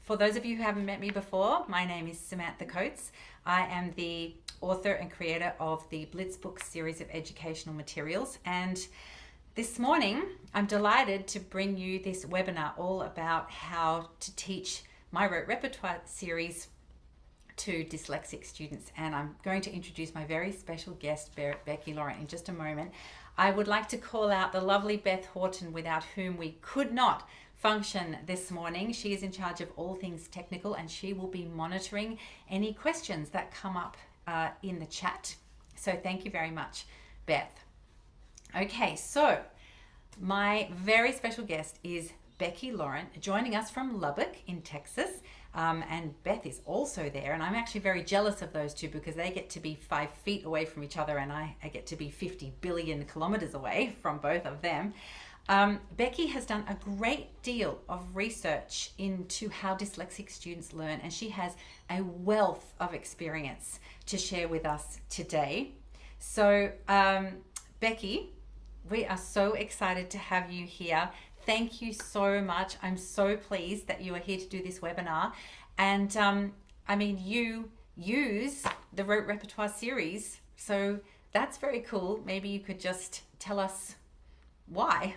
For those of you who haven't met me before, my name is Samantha Coates. I am the author and creator of the Blitzbook series of educational materials. And this morning, I'm delighted to bring you this webinar all about how to teach my Rote Repertoire series to dyslexic students. And I'm going to introduce my very special guest, Becki, Laurent, in just a moment. I would like to call out the lovely Beth Horton, without whom we could not function this morning. She is in charge of all things technical, and she will be monitoring any questions that come up in the chat. So thank you very much, Beth. Okay, so my very special guest is Becki Laurent, joining us from Lubbock in Texas. And Beth is also there, and I'm actually very jealous of those two because they get to be 5 feet away from each other, and I get to be 50 billion kilometers away from both of them. Becki has done a great deal of research into how dyslexic students learn, and she has a wealth of experience to share with us today. So Becki, we are so excited to have you here. Thank you so much. I'm so pleased that you are here to do this webinar. And I mean, you use the Rote Repertoire series, so that's very cool. Maybe you could just tell us why.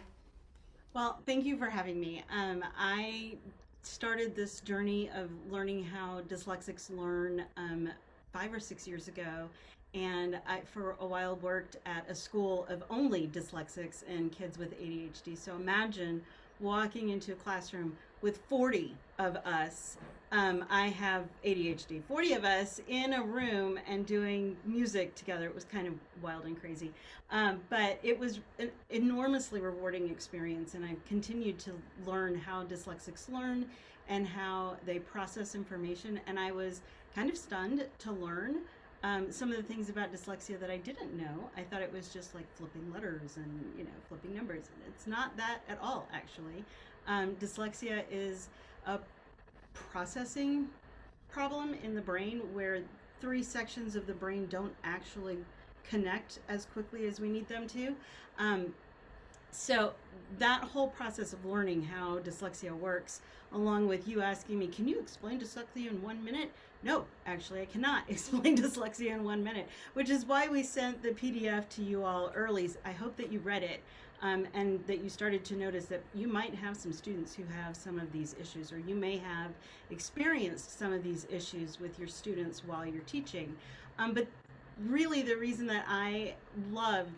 Well, thank you for having me. I started this journey of learning how dyslexics learn 5 or 6 years ago. And I, for a while, worked at a school of only dyslexics and kids with ADHD. So imagine walking into a classroom with 40 of us. I have ADHD, 40 of us in a room and doing music together. It was kind of wild and crazy. But it was an enormously rewarding experience. And I've continued to learn how dyslexics learn and how they process information. And I was kind of stunned to learn some of the things about dyslexia that I didn't know. I thought it was just like flipping letters and, flipping numbers. It's not that at all, actually. Dyslexia is a processing problem in the brain where 3 sections of the brain don't actually connect as quickly as we need them to. So that whole process of learning how dyslexia works, along with you asking me, can you explain dyslexia in 1 minute? No, actually I cannot explain dyslexia in 1 minute, which is why we sent the PDF to you all early. I hope that you read it and that you started to notice that you might have some students who have some of these issues, or you may have experienced some of these issues with your students while you're teaching. But really the reason that I love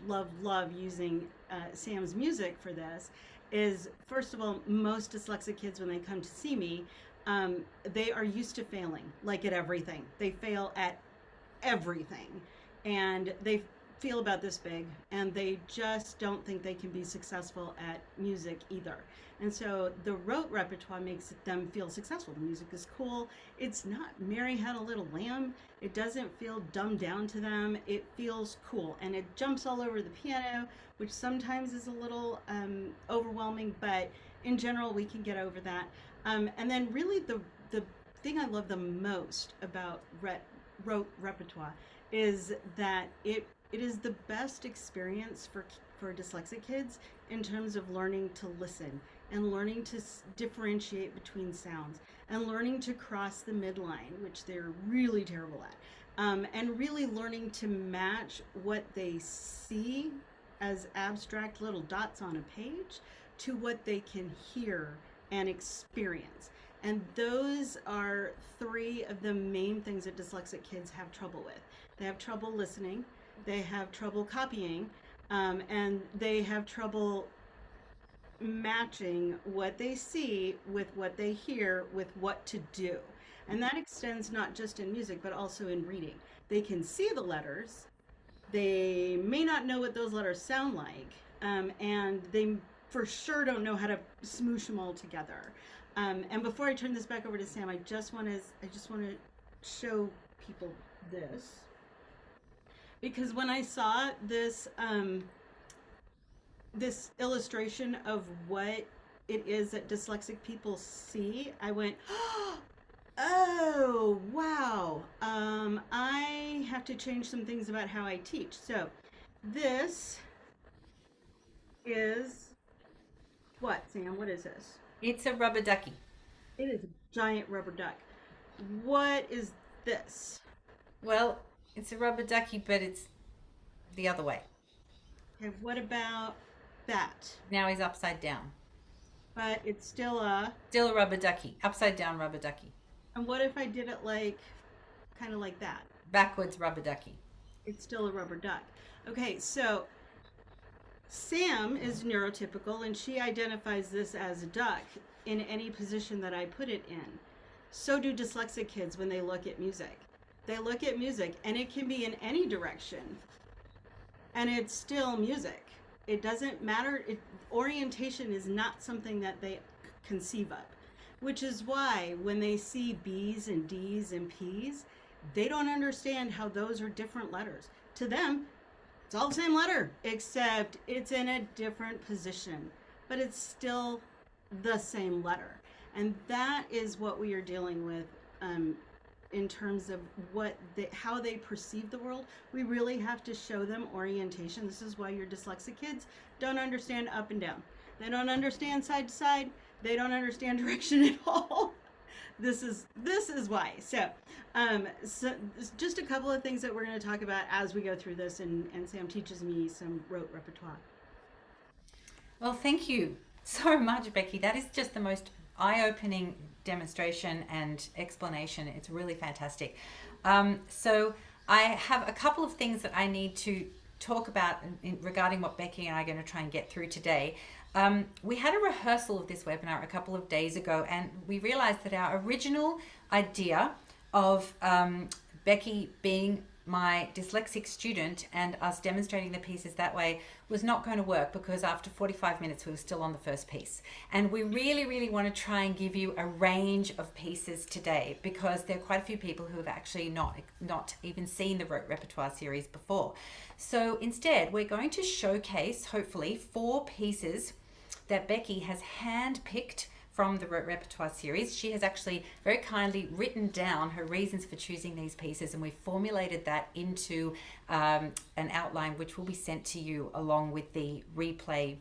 using Sam's music for this is, first of all, most dyslexic kids, when they come to see me, they are used to failing, like at everything. They fail at everything, and they feel about this big, and they just don't think they can be successful at music either. And so the Rote Repertoire makes them feel successful. The music is cool. It's not Mary Had a Little Lamb. It doesn't feel dumbed down to them. It feels cool, and it jumps all over the piano, which sometimes is a little overwhelming, but in general we can get over that. And then really the thing I love the most about Rote Repertoire is that it is the best experience for dyslexic kids in terms of learning to listen and learning to differentiate between sounds and learning to cross the midline, which they're really terrible at, and really learning to match what they see as abstract little dots on a page to what they can hear and experience. And those are 3 of the main things that dyslexic kids have trouble with. They have trouble listening, they have trouble copying, and they have trouble matching what they see with what they hear with what to do. And that extends not just in music, but also in reading. They can see the letters, they may not know what those letters sound like, and they for sure don't know how to smoosh them all together. And before I turn this back over to Sam, I just want to show people this, because when I saw this this illustration of what it is that dyslexic people see, I went, oh wow, I have to change some things about how I teach. So this is what, Sam? What is this? It's a rubber ducky. It is giant rubber duck. What is this? Well, it's a rubber ducky, but it's the other way. Okay, what about that? Now he's upside down. But it's still a. Still a rubber ducky. Upside down rubber ducky. And what if I did it like, kind of like that? Backwards rubber ducky. It's still a rubber duck. Okay, so Sam is neurotypical and she identifies this as a duck in any position that I put it in. So do dyslexic kids when they look at music. They look at music and it can be in any direction and it's still music. It doesn't matter. Orientation is not something that they conceive of, which is why when they see B's and D's and P's, they don't understand how those are different letters. To them, it's all the same letter, except it's in a different position, but it's still the same letter. And that is what we are dealing with in terms of how they perceive the world. We really have to show them orientation. This is why your dyslexic kids don't understand up and down. They don't understand side to side. They don't understand direction at all. This is why. So just a couple of things that we're going to talk about as we go through this, and Sam teaches me some rote repertoire. Well, thank you so much, Becki. That is just the most eye-opening demonstration and explanation. It's really fantastic. So I have a couple of things that I need to talk about regarding what Becki and I are going to try and get through today. We had a rehearsal of this webinar a couple of days ago, and we realized that our original idea of Becki being my dyslexic student and us demonstrating the pieces that way was not going to work, because after 45 minutes we were still on the first piece. And we really want to try and give you a range of pieces today, because there are quite a few people who have actually not even seen the Rote Repertoire series before. So instead, we're going to showcase, hopefully, 4 pieces that Becki has handpicked from the Rote Repertoire series. She has actually very kindly written down her reasons for choosing these pieces, and we formulated that into an outline which will be sent to you along with the replay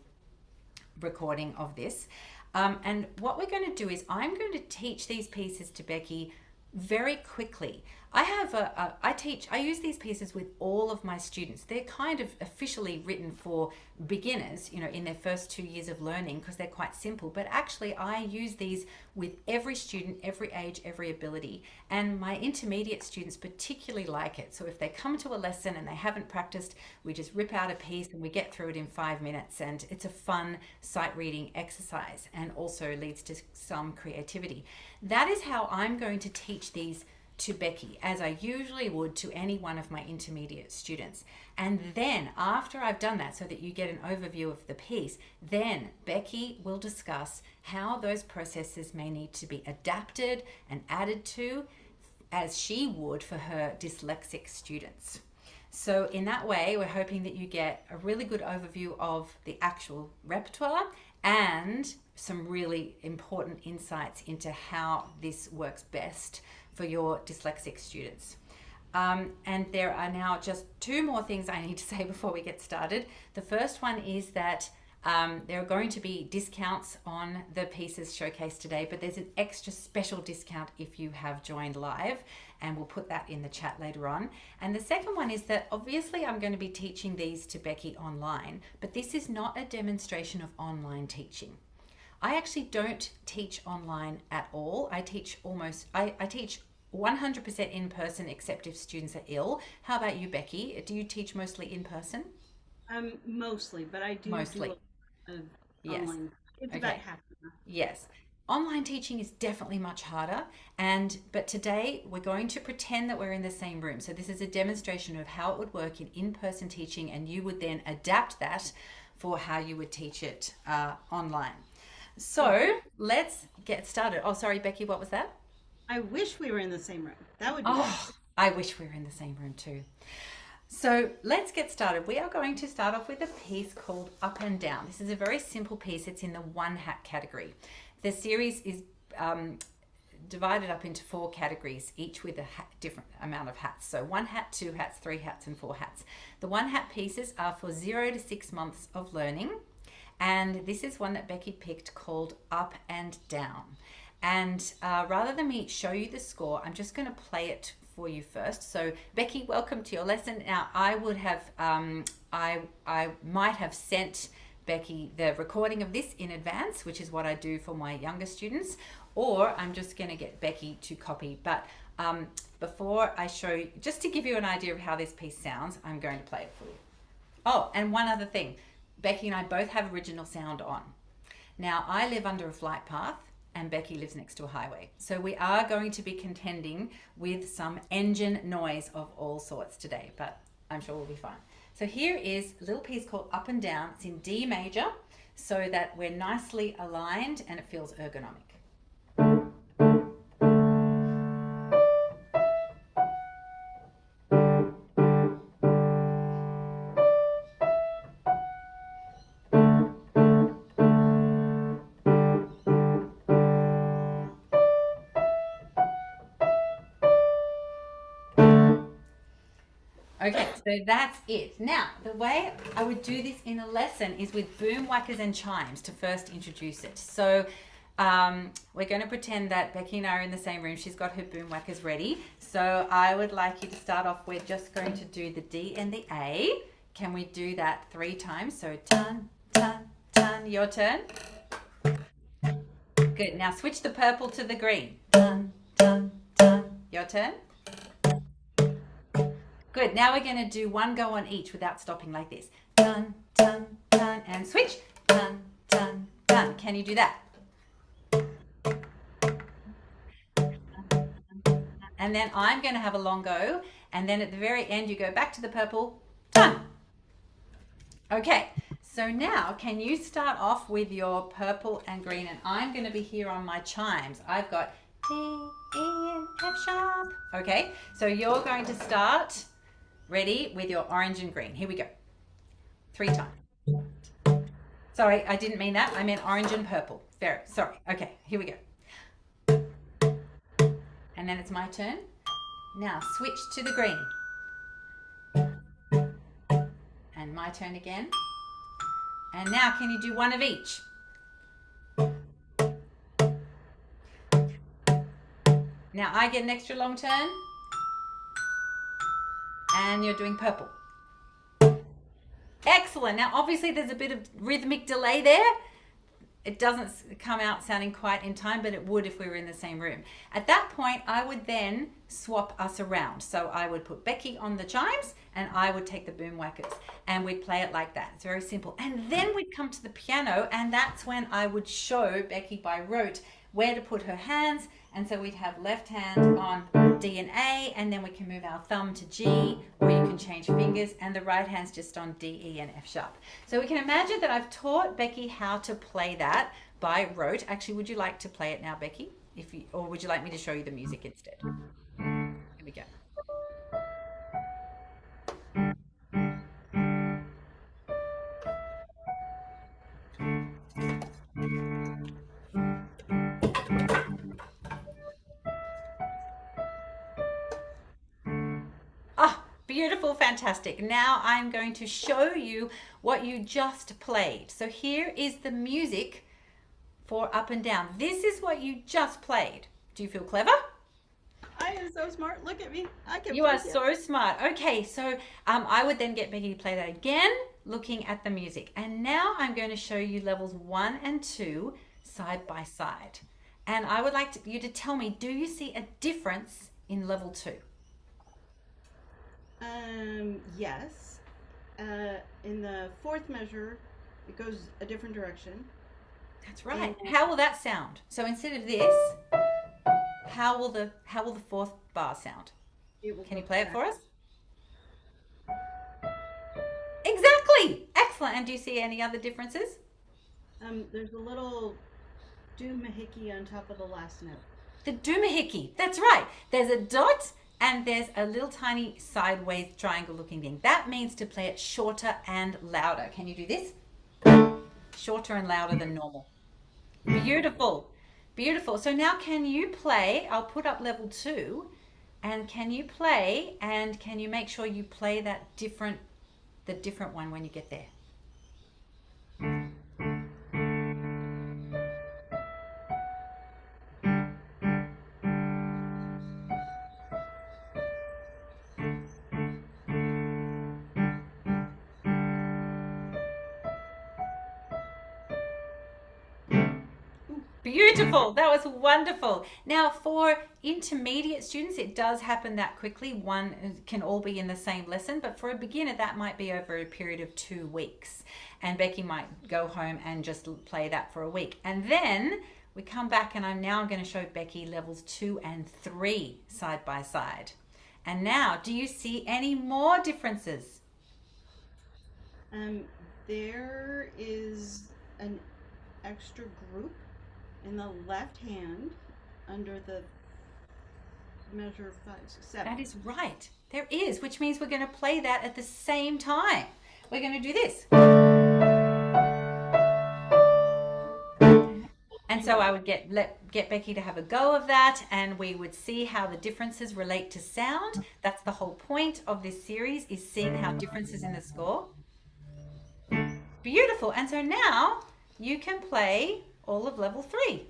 recording of this. And what we're going to do is I'm going to teach these pieces to Becki very quickly. I use these pieces with all of my students. They're kind of officially written for beginners, in their first 2 years of learning, because they're quite simple. But actually, I use these with every student, every age, every ability. And my intermediate students particularly like it. So if they come to a lesson and they haven't practiced, we just rip out a piece and we get through it in 5 minutes. And it's a fun sight reading exercise, and also leads to some creativity. That is how I'm going to teach these to Becki, as I usually would to any one of my intermediate students. And then after I've done that, so that you get an overview of the piece, then Becki will discuss how those processes may need to be adapted and added to, as she would for her dyslexic students. So in that way, we're hoping that you get a really good overview of the actual repertoire and some really important insights into how this works best for your dyslexic students. And there are now just 2 more things I need to say before we get started. The first one is that there are going to be discounts on the pieces showcased today, but there's an extra special discount if you have joined live, and we'll put that in the chat later on. And the second one is that obviously I'm going to be teaching these to Becki online, but this is not a demonstration of online teaching. I actually don't teach online at all. I teach 100% in person, except if students are ill. How about you, Becki? Do you teach mostly in person? Mostly, but I do Mostly. Do Yes. online. It's Okay. about half and half. Yes. Online teaching is definitely much harder, but today we're going to pretend that we're in the same room. So this is a demonstration of how it would work in in-person teaching, and you would then adapt that for how you would teach it online. So let's get started. Oh, sorry, Becki, what was that? I wish we were in the same room. That would be Oh, I wish we were in the same room too. So let's get started. We are going to start off with a piece called Up and Down. This is a very simple piece. It's in the 1 hat category. The series is divided up into 4 categories, each with a different amount of hats. So 1 hat, 2 hats, 3 hats, and 4 hats. The 1 hat pieces are for 0 to 6 months of learning. And this is one that Becki picked called Up and Down. And rather than me show you the score, I'm just going to play it for you first. So Becki, welcome to your lesson. Now I would have, I might have sent Becki the recording of this in advance, which is what I do for my younger students, or I'm just going to get Becki to copy. But before I show you, just to give you an idea of how this piece sounds, I'm going to play it for you. Oh, and one other thing, Becki and I both have original sound on. Now I live under a flight path and Becki lives next to a highway. So we are going to be contending with some engine noise of all sorts today, but I'm sure we'll be fine. So here is a little piece called Up and Down. It's in D major, so that we're nicely aligned and it feels ergonomic. Okay, so that's it. Now, the way I would do this in a lesson is with boom whackers and chimes to first introduce it. So we're going to pretend that Becki and I are in the same room. She's got her boom whackers ready. So I would like you to start off. We're just going to do the D and the A. Can we do that 3 times? So ton, ton, ton. Your turn. Good. Now switch the purple to the green. Ton, ton, ton. Your turn. Good. Now we're going to do one go on each without stopping like this. Dun, dun, dun, and switch. Dun, dun, dun. Can you do that? And then I'm going to have a long go. And then at the very end, you go back to the purple. Done. Okay. So now can you start off with your purple and green? And I'm going to be here on my chimes. I've got D, E, and F sharp. Okay. So you're going to start... Ready with your orange and green. Here we go. 3 times. Sorry, I didn't mean that. I meant orange and purple. Very sorry. Okay, here we go. And then it's my turn. Now switch to the green. And my turn again. And now can you do one of each? Now I get an extra long turn. And you're doing purple. Excellent. Now, obviously, there's a bit of rhythmic delay there. It doesn't come out sounding quite in time, but it would if we were in the same room. At that point, I would then swap us around. So I would put Becki on the chimes and I would take the boom whackers and we'd play it like that. It's very simple. And then we'd come to the piano and that's when I would show Becki by rote where to put her hands. And so we'd have left hand on D and A, and then we can move our thumb to G, or you can change fingers, and the right hand's just on D, E, and F sharp. So we can imagine that I've taught Becki how to play that by rote. Actually, would you like to play it now, Becki? Or would you like me to show you the music instead? Here we go. Beautiful, fantastic. Now I'm going to show you what you just played. So here is the music for Up and Down. This is what you just played. Do you feel clever? I am so smart. Look at me. I can. You are so smart. Okay, so I would then get Becki to play that again, looking at the music. And now I'm going to show you levels 1 and 2 side by side. And I would like you to tell me, do you see a difference in level 2? Yes. In the 4th measure, it goes a different direction. That's right. And how will that sound? So instead of this, how will the 4th bar sound? Can you play it for us? Exactly. Excellent. And do you see any other differences? There's a little doohickey on top of the last note. The doohickey. That's right. There's a dot. And there's a little tiny sideways triangle looking thing. That means to play it shorter and louder. Can you do this? Shorter and louder than normal. Beautiful. Beautiful. So now can you play? I'll put up level 2. And can you play? And can you make sure you play the different one when you get there? Beautiful. That was wonderful. Now, for intermediate students, it does happen that quickly. One can all be in the same lesson, but for a beginner, that might be over a period of 2 weeks. And Becki might go home and just play that for a week. And then we come back, and I'm now going to show Becki levels 2 and 3 side by side. And now, do you see any more differences? There is an extra group in the left hand under the measure 5, 6, 7. That is right. There is, which means we're going to play that at the same time. We're going to do this. And so I would get Becki to have a go of that, and we would see how the differences relate to sound. That's the whole point of this series, is seeing how differences in the score. Beautiful. And so now you can play all of level 3.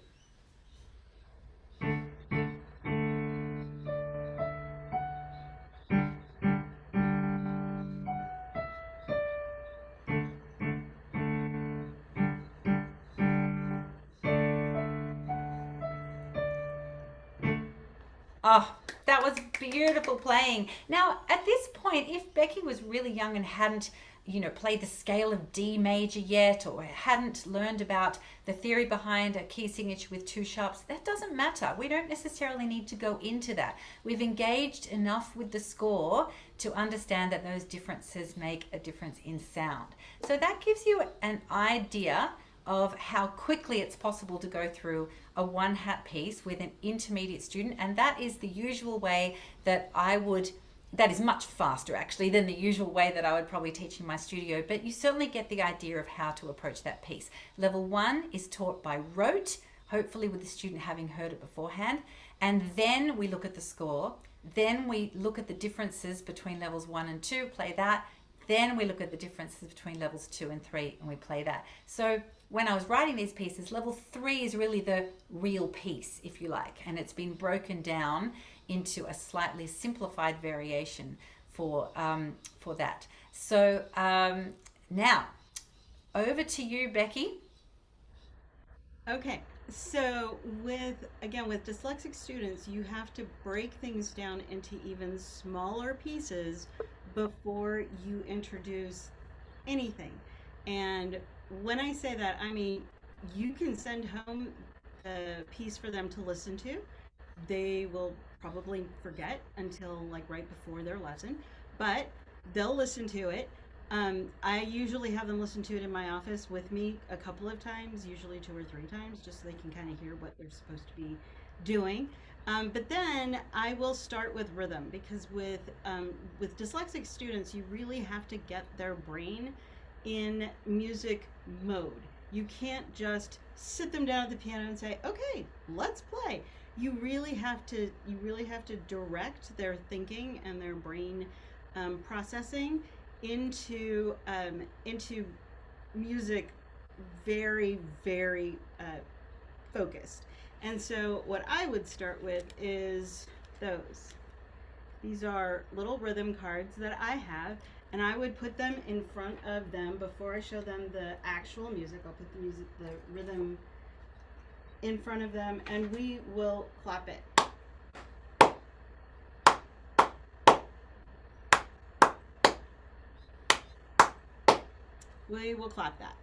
Oh, that was beautiful playing. Now, at this point, if Becki was really young and hadn't, played the scale of D major yet, or hadn't learned about the theory behind a key signature with 2 sharps, that doesn't matter. We don't necessarily need to go into that. We've engaged enough with the score to understand that those differences make a difference in sound. So that gives you an idea of how quickly it's possible to go through a one-hat piece with an intermediate student, and that is the usual way that that is much faster actually than the usual way that I would probably teach in my studio, but you certainly get the idea of how to approach that piece. Level 1 is taught by rote, hopefully with the student having heard it beforehand, and then we look at the score, then we look at the differences between levels 1 and 2, play that, then we look at the differences between levels 2 and 3 and we play that. So when I was writing these pieces, level 3 is really the real piece, if you like, and it's been broken down into a slightly simplified variation for that. So now, over to you, Becki. Okay, so with dyslexic students, you have to break things down into even smaller pieces before you introduce anything. And when I say that, I mean, you can send home a piece for them to listen to. They will probably forget until like right before their lesson, but they'll listen to it. I usually have them listen to it in my office with me a couple of times, usually 2 or 3 times, just so they can kind of hear what they're supposed to be doing. But then I will start with rhythm, because with dyslexic students, you really have to get their brain in music mode. You can't just sit them down at the piano and say, "Okay, let's play." You really have to direct their thinking and their brain processing into music very, very focused. And so what I would start with is those. These are little rhythm cards that I have, and I would put them in front of them before I show them the actual music. I'll put the rhythm in front of them, and we will clap it. We will clap that.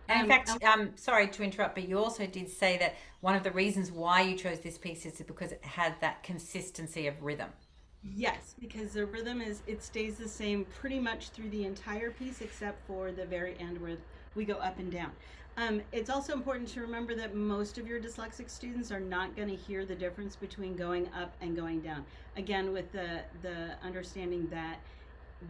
And in fact, sorry to interrupt, but you also did say that one of the reasons why you chose this piece is because it had that consistency of rhythm. Yes, because the rhythm it stays the same pretty much through the entire piece, except for the very end where we go up and down. It's also important to remember that most of your dyslexic students are not going to hear the difference between going up and going down. Again, with the understanding that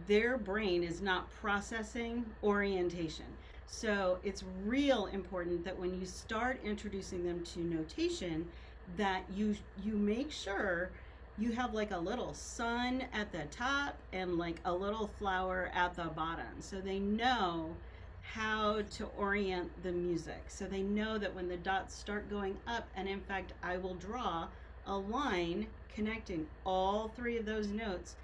their brain is not processing orientation. So it's real important that when you start introducing them to notation, that you make sure you have like a little sun at the top and like a little flower at the bottom, so they know how to orient the music. So they know that when the dots start going up, and in fact I will draw a line connecting all 3 of those notes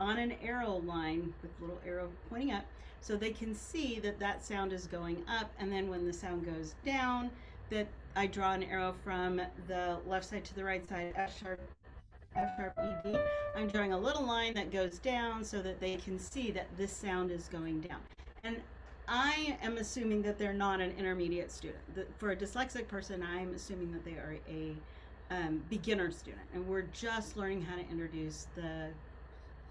on an arrow line with a little arrow pointing up, so they can see that that sound is going up, and then when the sound goes down, that I draw an arrow from the left side to the right side, F sharp, E, D. I'm drawing a little line that goes down so that they can see that this sound is going down. And I am assuming that they're not an intermediate student. For a dyslexic person, I'm assuming that they are a beginner student, and we're just learning how to introduce the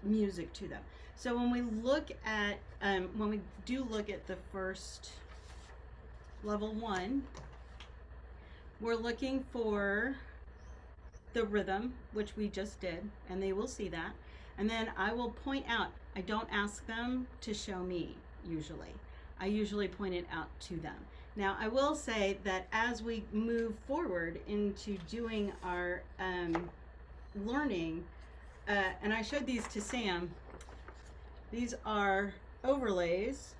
music to them. So when we look at, when we do look at the first level 1, we're looking for the rhythm, which we just did, and they will see that. And then I will point out, I don't ask them to show me usually. I usually point it out to them. Now, I will say that as we move forward into doing our learning, and I showed these to Sam, these are overlays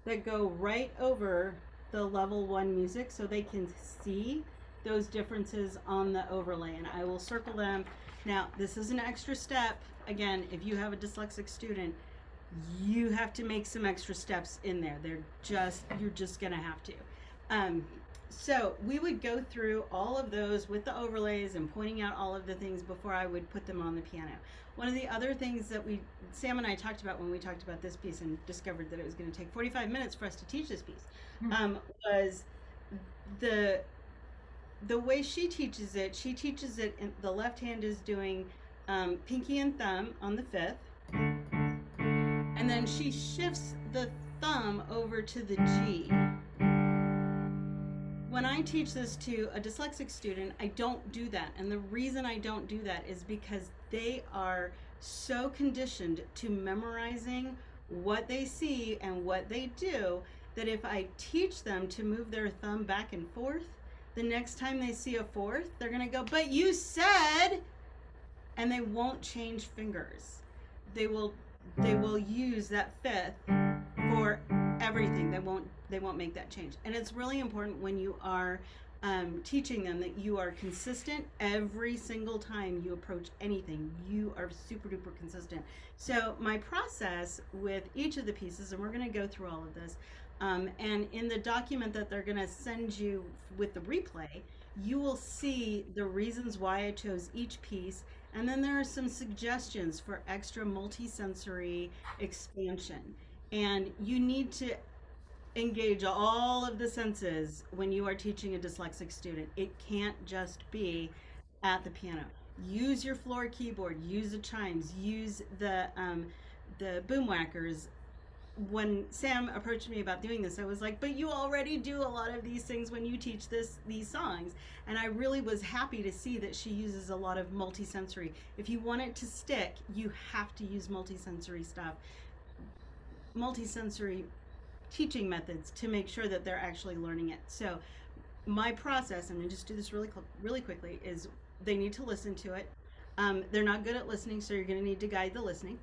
that go right over the level 1 music so they can see those differences on the overlay, and I will circle them. Now, this is an extra step. Again, if you have a dyslexic student, you have to make some extra steps in there. You're just gonna have to. So we would go through all of those with the overlays and pointing out all of the things before I would put them on the piano. One of the other things that Sam and I talked about when we talked about this piece and discovered that it was going to take 45 minutes for us to teach this piece, was the way she teaches it. She teaches it in the left hand is doing pinky and thumb on the 5th, and then she shifts the thumb over to the G. When I teach this to a dyslexic student, I don't do that. And the reason I don't do that is because they are so conditioned to memorizing what they see and what they do that if I teach them to move their thumb back and forth, the next time they see a 4th, they're gonna go, but you said, and they won't change fingers. They will use that 5th for everything. They won't make that change. And it's really important when you are teaching them that you are consistent every single time you approach anything. You are super duper consistent. So my process with each of the pieces, and we're going to go through all of this, and in the document that they're going to send you with the replay, you will see the reasons why I chose each piece, and then there are some suggestions for extra multisensory expansion. And you need to engage all of the senses when you are teaching a dyslexic student. It can't just be at the piano. Use your floor keyboard, use the chimes, use the boom whackers. When Sam approached me about doing this, I was like, but you already do a lot of these things when you teach these songs. And I really was happy to see that she uses a lot of multisensory. If you want it to stick, you have to use multisensory stuff. Multisensory teaching methods to make sure that they're actually learning it. So my process, I'm going to just do this really quickly, is they need to listen to it. They're not good at listening, so you're going to need to guide the listening.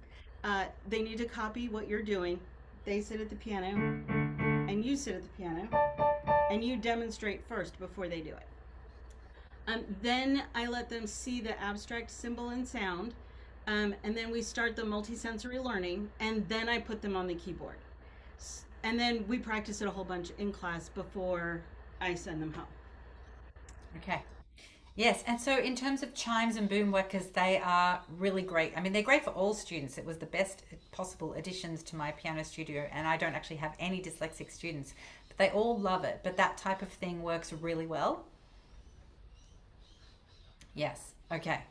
They need to copy what you're doing. They sit at the piano, and you sit at the piano, and you demonstrate first before they do it. Then I let them see the abstract symbol and sound, and then we start the multisensory learning, and then I put them on the keyboard. And then we practice it a whole bunch in class before I send them home. Okay. Yes, and so in terms of chimes and boom workers, they are really great. I mean, they're great for all students. It was the best possible additions to my piano studio, and I don't actually have any dyslexic students, but they all love it. But that type of thing works really well. Yes, okay.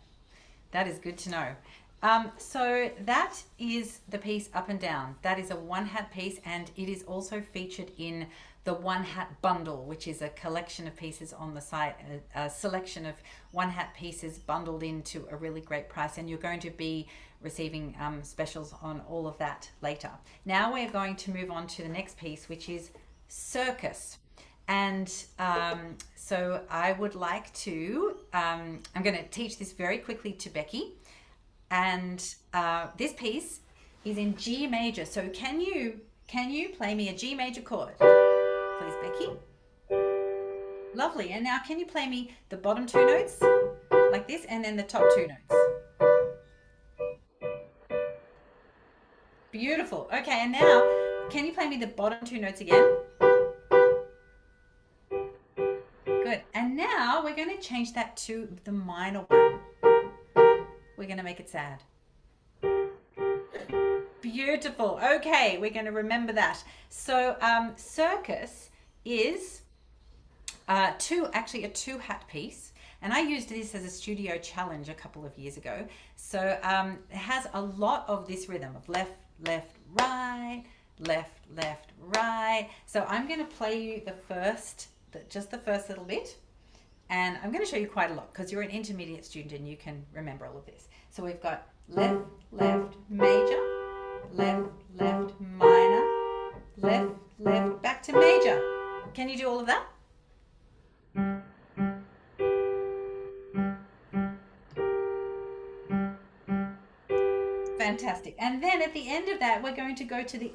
That is good to know. So that is the piece Up and Down. That is a one-hat piece, and it is also featured in the one-hat bundle, which is a collection of pieces on the site, a selection of one-hat pieces bundled into a really great price, and you're going to be receiving specials on all of that later. Now we're going to move on to the next piece, which is Circus. And so I would like to, I'm going to teach this very quickly to Becki. And this piece is in G major. So can you play me a G major chord, please, Becki? Lovely. And now can you play me the bottom 2 notes like this, and then the top 2 notes? Beautiful. Okay, and now can you play me the bottom 2 notes again? Good. And now we're going to change that to the minor one. We're going to make it sad. Beautiful. Okay, we're going to remember that. So Circus is a two-hat piece. And I used this as a studio challenge a couple of years ago. So it has a lot of this rhythm of left, left, right, left, left, right. So I'm going to play you just the first little bit. And I'm going to show you quite a lot because you're an intermediate student and you can remember all of this. So we've got left, left, major, left, left, minor, left, left, back to major. Can you do all of that? Fantastic. And then at the end of that, we're going to go to the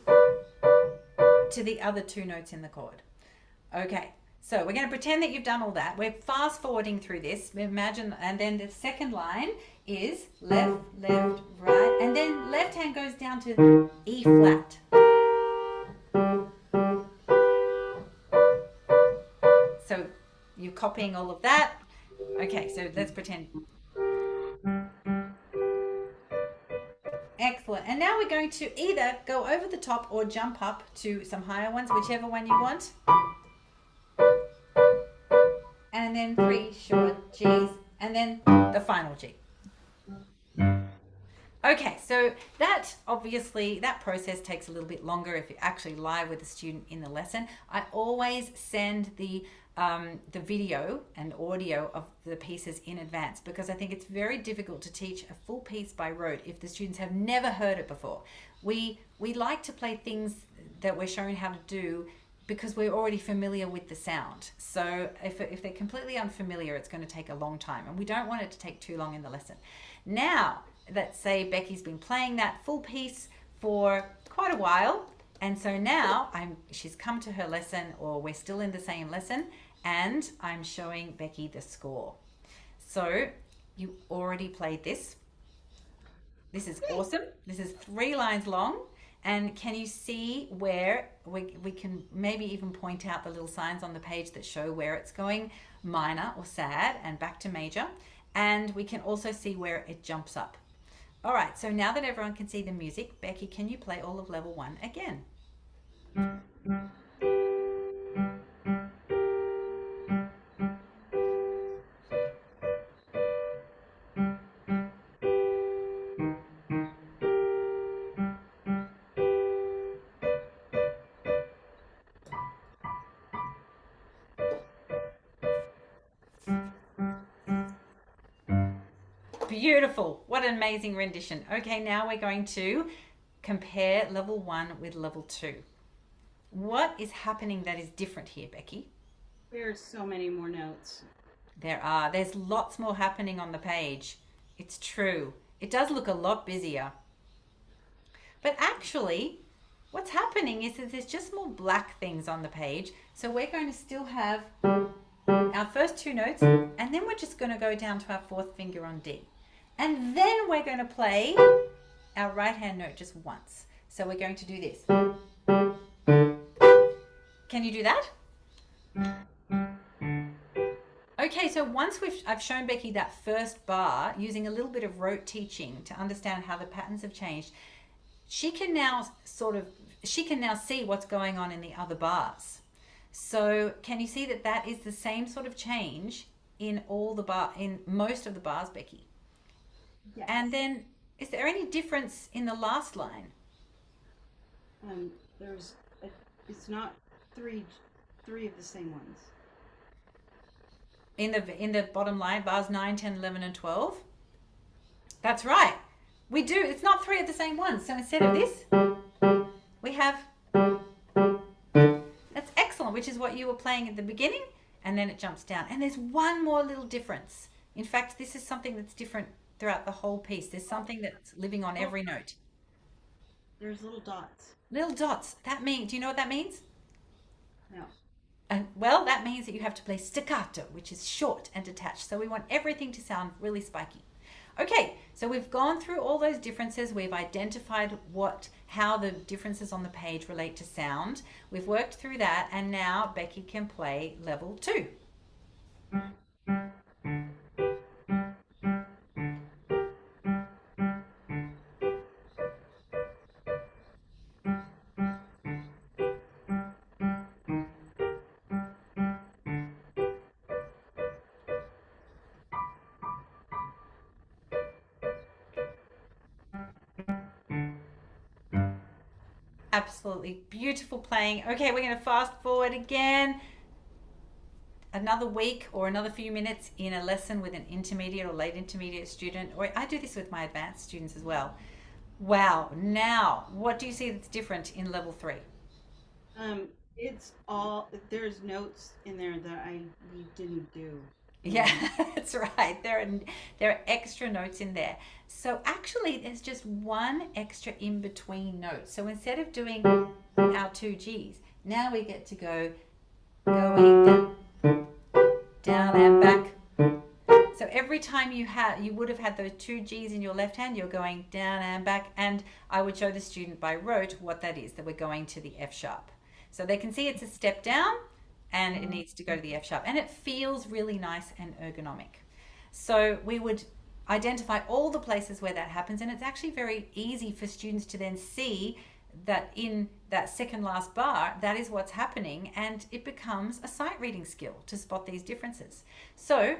other two notes in the chord. Okay. So we're going to pretend that you've done all that. We're fast forwarding through this. Imagine, and then the second line is left, left, right, and then left hand goes down to E flat. So you're copying all of that. Okay, so let's pretend. Excellent. And now we're going to either go over the top or jump up to some higher ones, whichever one you want. And then 3 short G's, and then the final G. Okay, so that process takes a little bit longer if you're actually live with a student in the lesson. I always send the video and audio of the pieces in advance because I think it's very difficult to teach a full piece by rote if the students have never heard it before. We like to play things that we're showing how to do because we're already familiar with the sound. So if they're completely unfamiliar, it's going to take a long time, and we don't want it to take too long in the lesson. Now, let's say Becky's been playing that full piece for quite a while, and so now she's come to her lesson, or we're still in the same lesson, and I'm showing Becki the score. So you already played this. This is awesome. This is 3 lines long. And can you see where we can maybe even point out the little signs on the page that show where it's going minor or sad and back to major. And we can also see where it jumps up. All right, so now that everyone can see the music, Becki, can you play all of level 1 again? Beautiful. What an amazing rendition. Okay, now we're going to compare level 1 with level 2. What is happening that is different here, Becki? There's so many more notes. There's lots more happening on the page. It's true. It does look a lot busier. But actually, what's happening is that there's just more black things on the page. So we're going to still have our first 2 notes, and then we're just going to go down to our 4th finger on D. And then we're going to play our right hand note just once. So we're going to do this. Can you do that? Okay, so once I've shown Becki that first bar using a little bit of rote teaching to understand how the patterns have changed, she can now see what's going on in the other bars. So can you see that that is the same sort of change in most of the bars, Becki? Yes. And then, is there any difference in the last line? It's not three of the same ones. In the bottom line, bars 9, 10, 11, and 12? That's right. We do. It's not 3 of the same ones. So instead of this, we have... That's excellent, which is what you were playing at the beginning, and then it jumps down. And there's one more little difference. In fact, this is something that's different throughout the whole piece. There's something that's living on every note. There's little dots. Little dots. Do you know what that means? No. Well, that means that you have to play staccato, which is short and detached. So we want everything to sound really spiky. Okay, so we've gone through all those differences. We've identified how the differences on the page relate to sound. We've worked through that, and now Becki can play level 2. Absolutely beautiful playing. Okay, we're going to fast forward again. Another week or another few minutes in a lesson with an intermediate or late intermediate student, or I do this with my advanced students as well. Wow. Now, what do you see that's different in level 3? Um, it's all there's notes in there that we didn't do. Yeah, that's right. There are extra notes in there. So actually, there's just one extra in between note. So instead of doing our two G's, now we get to go going down and back. So every time you would have had those two G's in your left hand, you're going down and back. And I would show the student by rote what that is, that we're going to the F sharp. So they can see it's a step down and it needs to go to the F sharp. And it feels really nice and ergonomic. So we would identify all the places where that happens. And it's actually very easy for students to then see that in that second last bar, that is what's happening. And it becomes a sight reading skill to spot these differences. So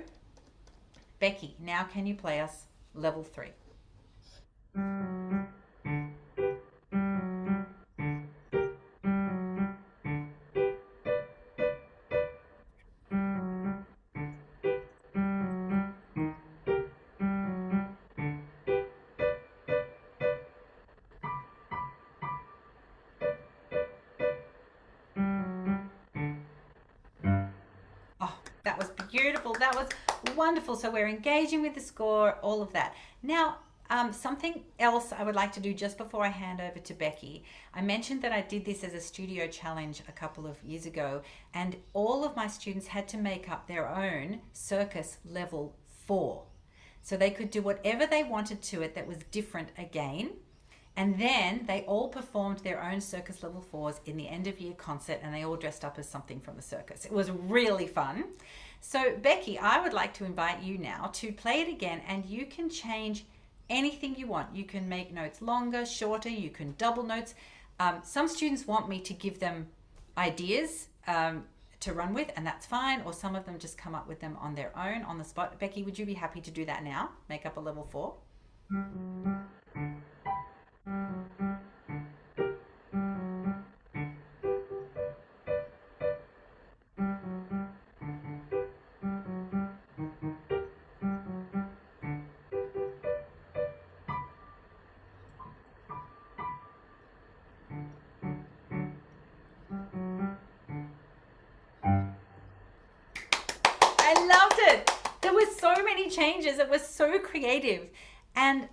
Becki, now can you play us level 3? Oh, that was beautiful. That was wonderful. So we're engaging with the score, all of that. Now, something else I would like to do just before I hand over to Becki. I mentioned that I did this as a studio challenge a couple of years ago, and all of my students had to make up their own Circus level 4. So they could do whatever they wanted to it that was different again. And then they all performed their own Circus level 4s in the end of year concert, and they all dressed up as something from the circus. It was really fun. So Becki, I would like to invite you now to play it again, and you can change anything you want. You can make notes longer, shorter, you can double notes. Some students want me to give them ideas to run with, and that's fine, or some of them just come up with them on their own on the spot. Becki, would you be happy to do that now? Make up a level 4? I loved it. There were so many changes. It was so creative, and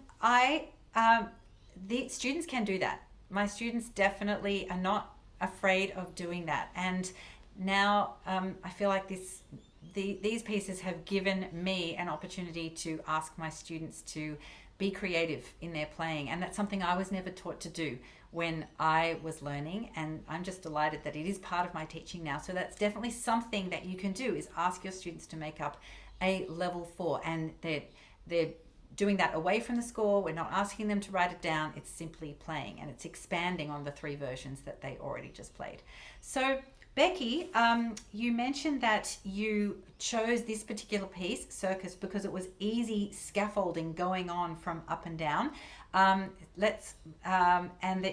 the students can do that. My students definitely are not afraid of doing that, and now I feel like these pieces have given me an opportunity to ask my students to be creative in their playing, and that's something I was never taught to do when I was learning, and I'm just delighted that it is part of my teaching now. So that's definitely something that you can do, is ask your students to make up a level 4, and they're doing that away from the score. We're not asking them to write it down. It's simply playing, and it's expanding on the 3 versions that they already just played. So Becki, you mentioned that you chose this particular piece, Circus, because it was easy scaffolding going on from up and down. And that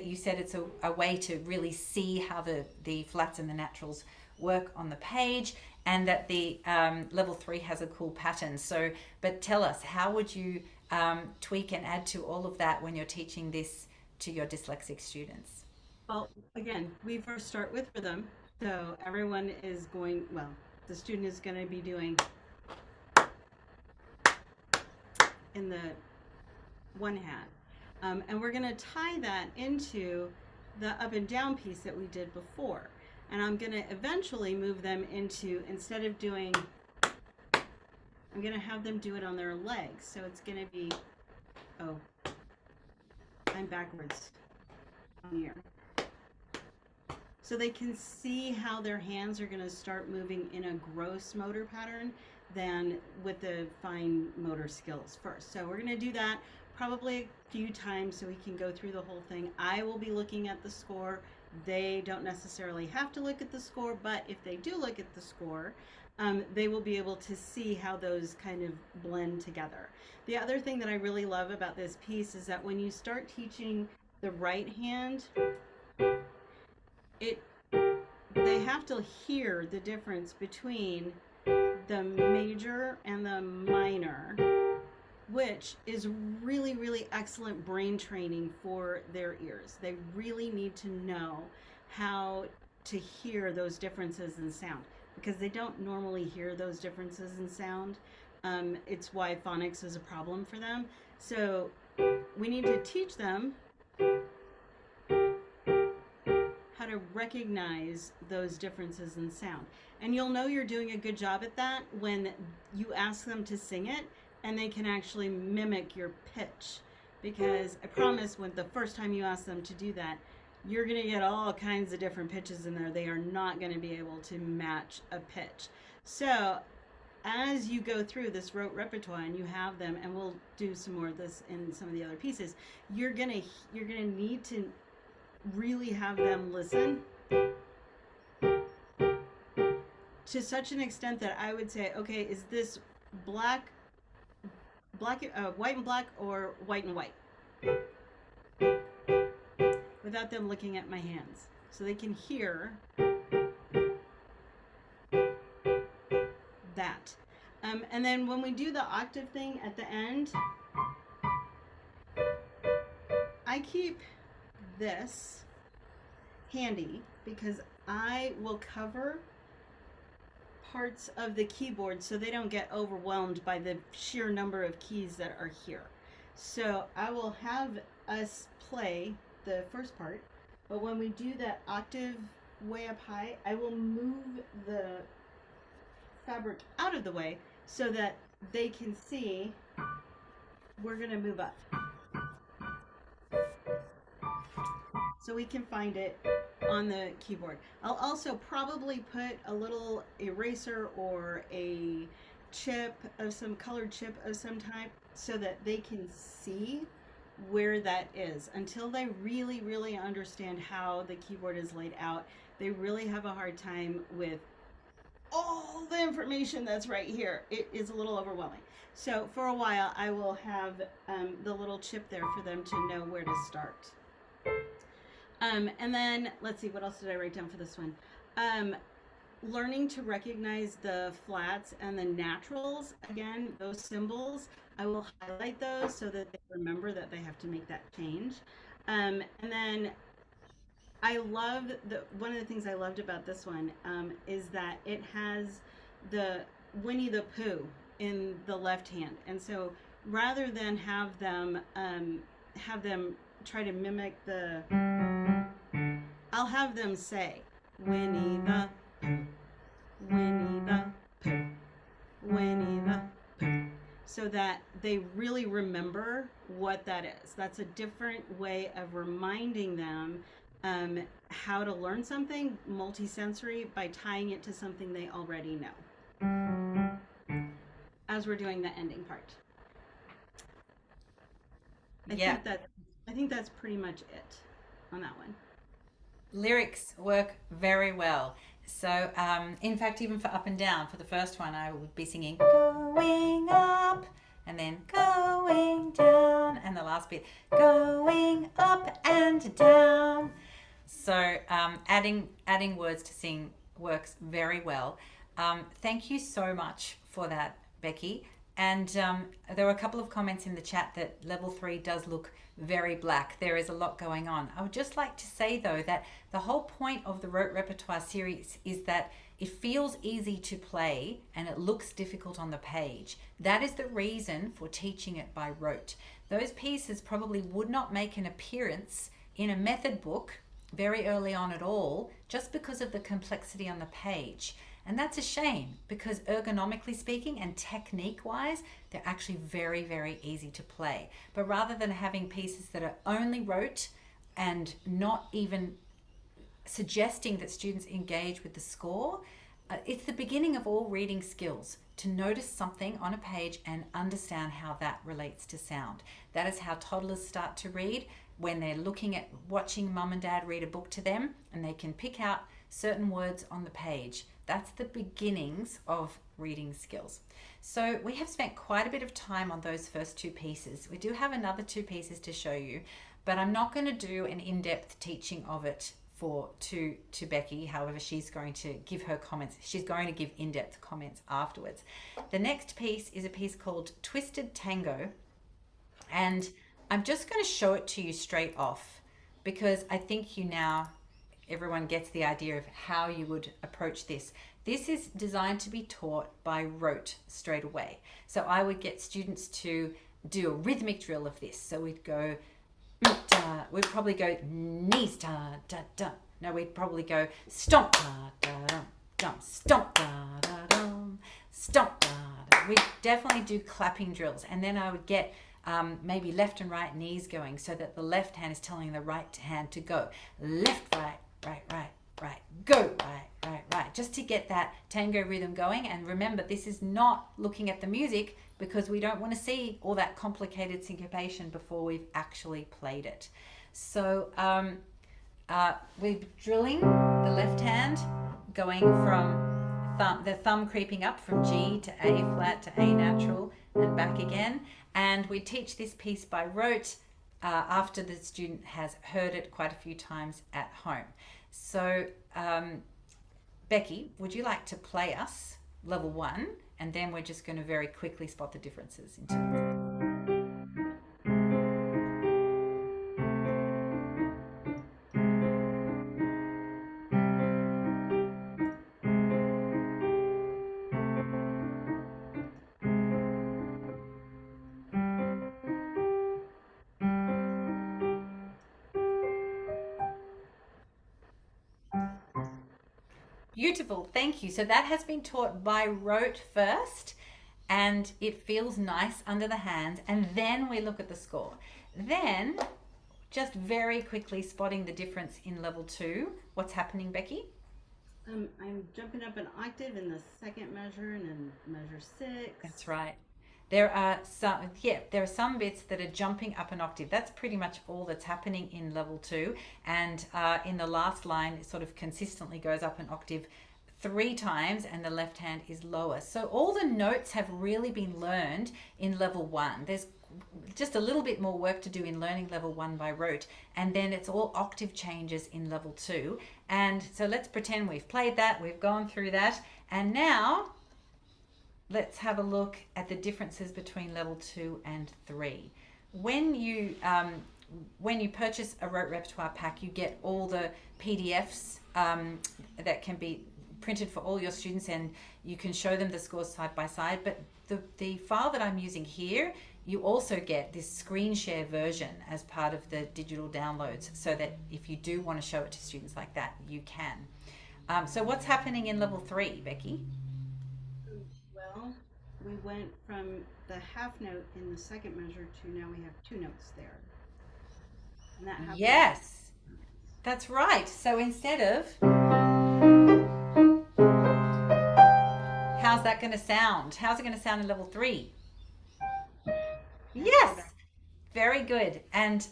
you said it's a way to really see how the flats and the naturals work on the page, and that the level 3 has a cool pattern. So, but tell us, how would you tweak and add to all of that when you're teaching this to your dyslexic students? Well, again, we first start with rhythm. So everyone is going, well, the student is going to be doing in the one hand. And we're going to tie that into the up and down piece that we did before. And I'm going to eventually move them into, instead of doing, I'm going to have them do it on their legs. So it's going to be, oh, I'm backwards on here. so they can see how their hands are going to start moving in a gross motor pattern than with the fine motor skills first. So we're going to do that probably a few times so we can go through the whole thing. I will be looking at the score. They don't necessarily have to look at the score, but if they do look at the score, they will be able to see how those kind of blend together. The other thing that I really love about this piece is that when you start teaching the right hand, they have to hear the difference between the major and the minor, which is really, really excellent brain training for their ears. They really need to know how to hear those differences in sound, because they don't normally hear those differences in sound. It's why phonics is a problem for them. So we need to teach them how to recognize those differences in sound. And you'll know you're doing a good job at that when you ask them to sing it and they can actually mimic your pitch. Because I promise, when the first time you ask them to do that, you're going to get all kinds of different pitches in there. They are not going to be able to match a pitch. So as you go through this rote repertoire and you have them, and we'll do some more of this in some of the other pieces, you're gonna need to really have them listen to such an extent that I would say, okay, is this white and black, or white and white? Without them looking at my hands, so they can hear that. And then when we do the octave thing at the end, I keep this handy because I will cover parts of the keyboard so they don't get overwhelmed by the sheer number of keys that are here. So I will have us play the first part, but when we do that octave way up high, I will move the fabric out of the way so that they can see we're going to move up. So we can find it on the keyboard. I'll also probably put a little eraser or a chip of some colored chip of some type so that they can see where that is. Until they really, really understand how the keyboard is laid out, they really have a hard time with all the information that's right here. It is a little overwhelming. So for a while, I will have the little chip there for them to know where to start. And then, let's see, what else did I write down for this one? Learning to recognize the flats and the naturals. Again, those symbols, I will highlight those so that they remember that they have to make that change. And then I love, one of the things I loved about this one is that it has the Winnie the Pooh in the left hand. And so rather than have them try to mimic the, I'll have them say, Winnie the Pooh, Winnie the Pooh, Winnie the Pooh, so that they really remember what that is. That's a different way of reminding them how to learn something multisensory by tying it to something they already know as we're doing the ending part. I think that's pretty much it on that one. Lyrics work very well. So, in fact, even for up and down, for the first one, I would be singing going up and then going down, and the last bit going up and down. So, adding words to sing works very well. Thank you so much for that, Becki. And there were a couple of comments in the chat that level 3 does look very black. There is a lot going on. I would just like to say, though, that the whole point of the Rote Repertoire series is that it feels easy to play and it looks difficult on the page. That is the reason for teaching it by rote. Those pieces probably would not make an appearance in a method book very early on at all, just because of the complexity on the page. And that's a shame, because ergonomically speaking and technique wise, they're actually very, very easy to play. But rather than having pieces that are only rote and not even suggesting that students engage with the score. It's the beginning of all reading skills, to notice something on a page and understand how that relates to sound. That is how toddlers start to read, when they're looking at watching mum and dad read a book to them and they can pick out certain words on the page. That's the beginnings of reading skills. So we have spent quite a bit of time on those first two pieces. We do have another two pieces to show you, but I'm not going to do an in-depth teaching of it to Becki. However, she's going to give her comments. She's going to give in-depth comments afterwards. The next piece is a piece called Twisted Tango, and I'm just going to show it to you straight off because I think everyone gets the idea of how you would approach this. This is designed to be taught by rote straight away. So I would get students to do a rhythmic drill of this. So we'd go, da, we'd probably go knees, da, da, da. No, we'd probably go stomp, da, da, da, dum, stomp, da, da, dum, stomp, da, da. We'd definitely do clapping drills. And then I would get maybe left and right knees going so that the left hand is telling the right hand to go. Left, right, right, right, right, go, right, right, right, just to get that tango rhythm going. And remember, this is not looking at the music because we don't want to see all that complicated syncopation before we've actually played it. So we're drilling the left hand, going from the thumb creeping up from G to A flat to A natural and back again. And we teach this piece by rote after the student has heard it quite a few times at home. So Becki, would you like to play us level 1, and then we're just going to very quickly spot the differences in terms. Beautiful, thank you. So that has been taught by rote first, and it feels nice under the hand, and then we look at the score. Then, just very quickly spotting the difference in level 2. What's happening, Becki? I'm jumping up an octave in the second measure and in measure 6. That's right. There are some bits that are jumping up an octave. That's pretty much all that's happening in level 2. And in the last line, it sort of consistently goes up an octave 3 times, and the left hand is lower. So all the notes have really been learned in level 1. There's just a little bit more work to do in learning level 1 by rote, and then it's all octave changes in level 2. And so let's pretend we've played that, we've gone through that, and now let's have a look at the differences between level 2 and 3. When you purchase a Rote Repertoire pack, you get all the PDFs that can be printed for all your students, and you can show them the scores side by side. But the file that I'm using here, you also get this screen share version as part of the digital downloads, so that if you do want to show it to students like that, you can. So what's happening in level 3, Becki? Well, we went from the half note in the second measure to now we have 2 notes there. And that happens. Yes, that's right. So instead of, how's that going to sound? How's it going to sound in level 3? Yes, very good. And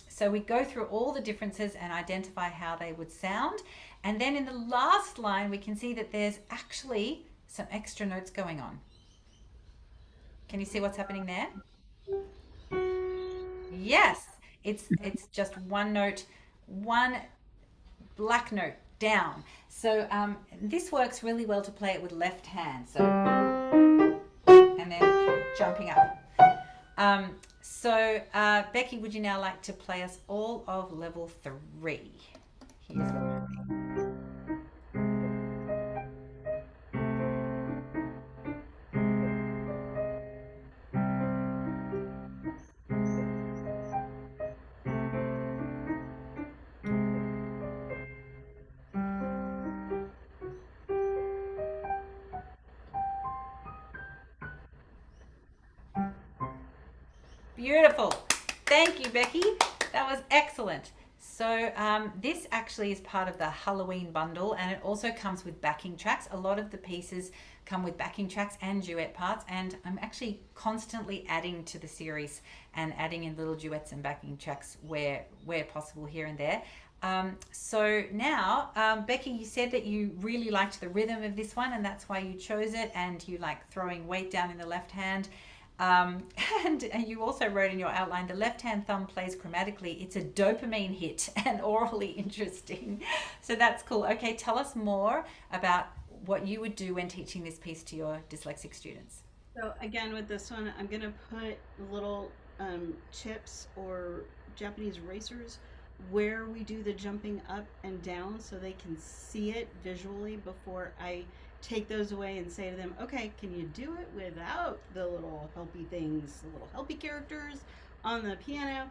so we go through all the differences and identify how they would sound. And then in the last line, we can see that there's actually some extra notes going on. Can you see what's happening there? Yes, it's just one note, one black note down. So this works really well to play it with left hand. So, and then jumping up. Becki, would you now like to play us all of level 3? Here's level 3. Beautiful. Thank you, Becki. That was excellent. So this actually is part of the Halloween bundle, and it also comes with backing tracks. A lot of the pieces come with backing tracks and duet parts, and I'm actually constantly adding to the series and adding in little duets and backing tracks where possible here and there. So now, Becki, you said that you really liked the rhythm of this one, and that's why you chose it, and you like throwing weight down in the left hand. Um, and you also wrote in your outline, the left hand thumb plays chromatically. It's a dopamine hit and orally interesting. So that's cool. Okay, tell us more about what you would do when teaching this piece to your dyslexic students. So again, with this one, I'm gonna put little chips or Japanese racers where we do the jumping up and down so they can see it visually before I take those away and say to them, okay, can you do it without the little helpy things, the little helpy characters on the piano?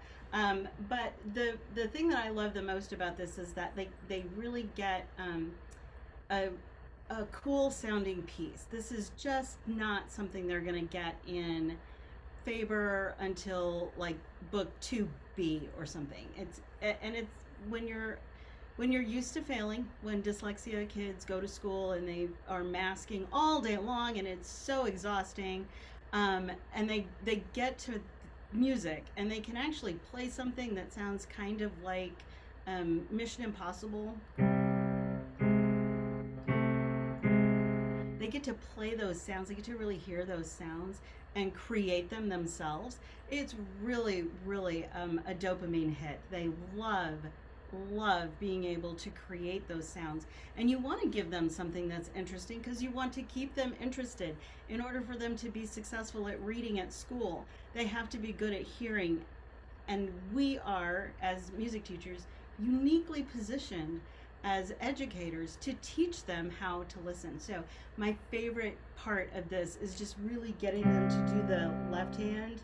But the thing that I love the most about this is that they really get a cool sounding piece. This is just not something they're going to get in Faber until like book 2B or something. It's when you're used to failing, when dyslexia kids go to school and they are masking all day long and it's so exhausting, and they get to music and they can actually play something that sounds kind of like Mission Impossible. They get to play those sounds, they get to really hear those sounds and create them themselves. It's really, really a dopamine hit. They love being able to create those sounds. And you want to give them something that's interesting because you want to keep them interested. In order for them to be successful at reading at school, they have to be good at hearing. And we are, as music teachers, uniquely positioned as educators to teach them how to listen. So my favorite part of this is just really getting them to do the left hand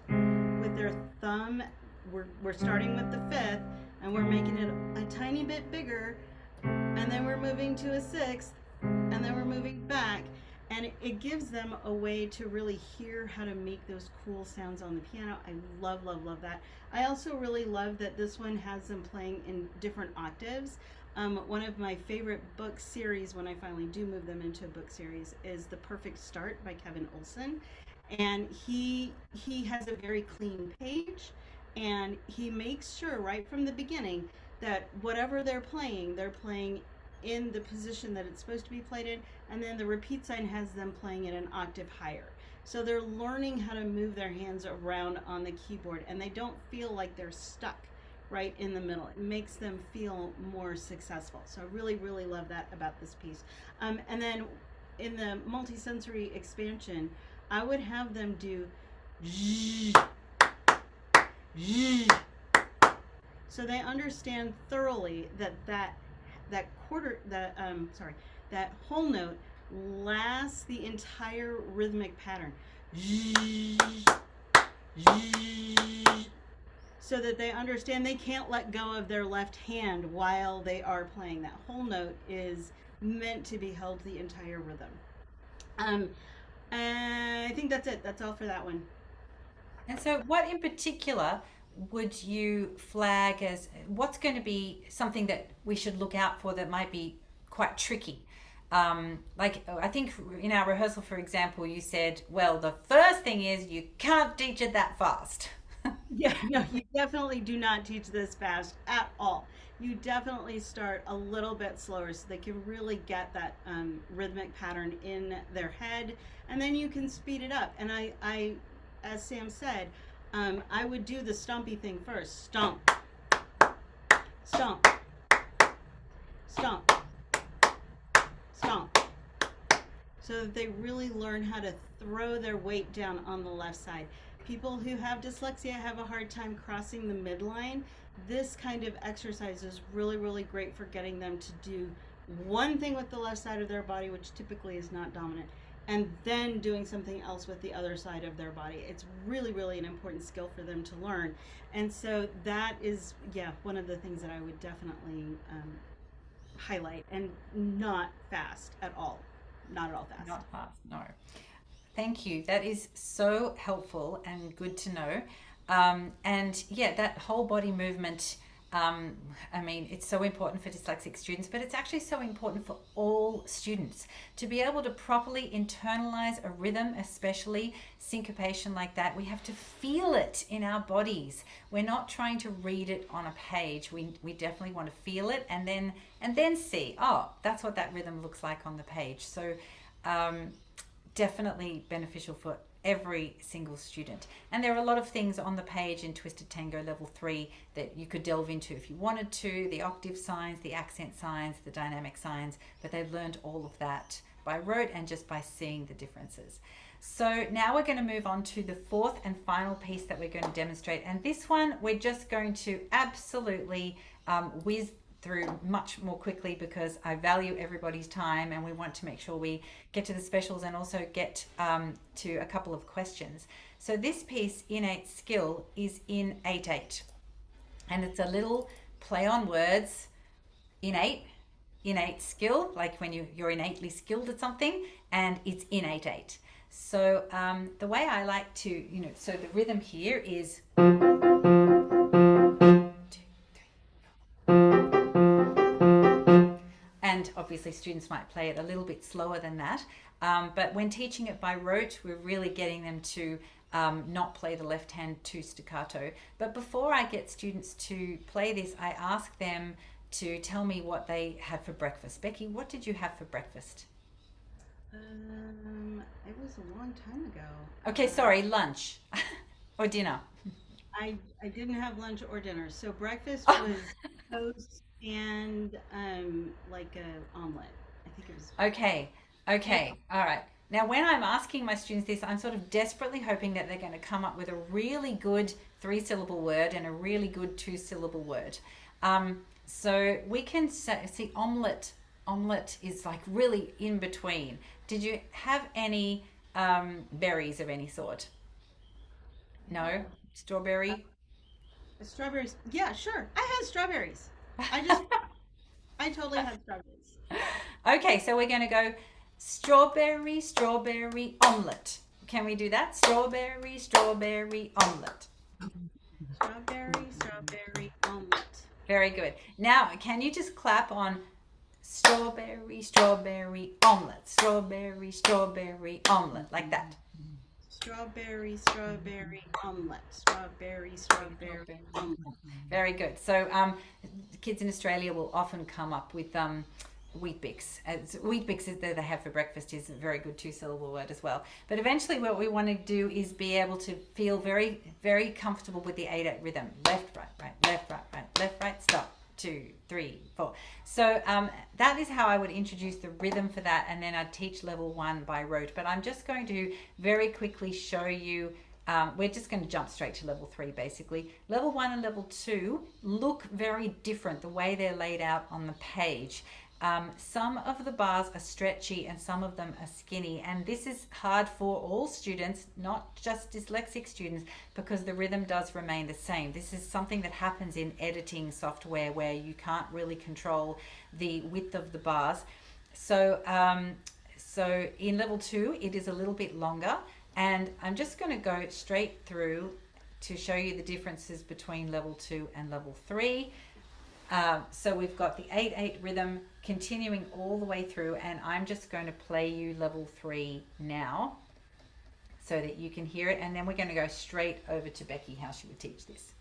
with their thumb. We're starting with the fifth and we're making it a tiny bit bigger, and then we're moving to a sixth, and then we're moving back, and it gives them a way to really hear how to make those cool sounds on the piano. I love that. I also really love that this one has them playing in different octaves. One of my favorite book series, when I finally do move them into a book series, is The Perfect Start by Kevin Olson. And he has a very clean page, and he makes sure right from the beginning that whatever they're playing in the position that it's supposed to be played in, and then the repeat sign has them playing it an octave higher. So they're learning how to move their hands around on the keyboard, and they don't feel like they're stuck right in the middle. It makes them feel more successful. So I really, really love that about this piece. And then in the multisensory expansion, I would have them do zzz, zzz, so they understand thoroughly that whole note lasts the entire rhythmic pattern. Zzz, zzz, so that they understand they can't let go of their left hand while they are playing. That whole note is meant to be held the entire rhythm. And I think that's it. That's all for that one. And so, what in particular would you flag as what's going to be something that we should look out for that might be quite tricky? Like, I think in our rehearsal, for example, you said, well, the first thing is you can't teach it that fast. Yeah, no, you definitely do not teach this fast at all. You definitely start a little bit slower so they can really get that rhythmic pattern in their head, and then you can speed it up. And I as Sam said, I would do the stompy thing first. Stomp, stomp, stomp, stomp. So that they really learn how to throw their weight down on the left side. People who have dyslexia have a hard time crossing the midline. This kind of exercise is really, really great for getting them to do one thing with the left side of their body, which typically is not dominant, and then doing something else with the other side of their body. It's really, really an important skill for them to learn. And so that is, yeah, one of the things that I would definitely highlight, and not fast at all. Not at all fast. Not fast, no. Thank you. That is so helpful and good to know. And yeah, that whole body movement I mean, it's so important for dyslexic students, but it's actually so important for all students to be able to properly internalize a rhythm, especially syncopation like that. We have to feel it in our bodies. We're not trying to read it on a page. We definitely want to feel it and then see, oh, that's what that rhythm looks like on the page. So definitely beneficial for every single student. And there are a lot of things on the page in Twisted Tango Level 3 that you could delve into if you wanted to, the octave signs, the accent signs, the dynamic signs, but they've learned all of that by rote and just by seeing the differences. So now we're going to move on to the fourth and final piece that we're going to demonstrate. And this one, we're just going to absolutely whiz through much more quickly because I value everybody's time and we want to make sure we get to the specials and also get to a couple of questions. So this piece, innate skill, is in 8/8 and it's a little play on words. Innate skill, like when you're innately skilled at something, and it's in 8/8. So the way I like to, so the rhythm here is and obviously students might play it a little bit slower than that. But when teaching it by rote, we're really getting them to not play the left hand too staccato. But before I get students to play this, I ask them to tell me what they had for breakfast. Becki, what did you have for breakfast? It was a long time ago. Okay, sorry, lunch or dinner. I didn't have lunch or dinner. So breakfast was toast and like a omelet. I think it was. Okay, all right. Now, when I'm asking my students this, I'm sort of desperately hoping that they're going to come up with a really good 3-syllable word and a really good 2-syllable word. So we can see omelet. Omelet is like really in between. Did you have any berries of any sort? No? Strawberry? Strawberries. Yeah, sure. I had strawberries. I totally had strawberries. Okay, so we're going to go strawberry omelet. Can we do that? Strawberry omelet. Strawberry omelet. Very good. Now, can you just clap on strawberry omelet? Strawberry omelet, like that. Strawberry omelet. Strawberry omelet. Very good. So kids in Australia will often come up with Wheat Bix. Wheat Bix is that they have for breakfast is a very good 2-syllable word as well. But eventually what we want to do is be able to feel very, very comfortable with the 8/8 rhythm. Left, right, left, right, stop. 2, 3, 4. So that is how I would introduce the rhythm for that, and then I'd teach level 1 by rote. But I'm just going to very quickly show you, we're just going to jump straight to level 3 basically. Level 1 and level 2 look very different the way they're laid out on the page. Some of the bars are stretchy and some of them are skinny, and this is hard for all students, not just dyslexic students, because the rhythm does remain the same. This is something that happens in editing software where you can't really control the width of the bars. So so in level 2 it is a little bit longer, and I'm just going to go straight through to show you the differences between level 2 and level 3. So we've got the 8/8 rhythm continuing all the way through, and I'm just going to play you level 3 now so that you can hear it, and then we're going to go straight over to Becki, how she would teach this.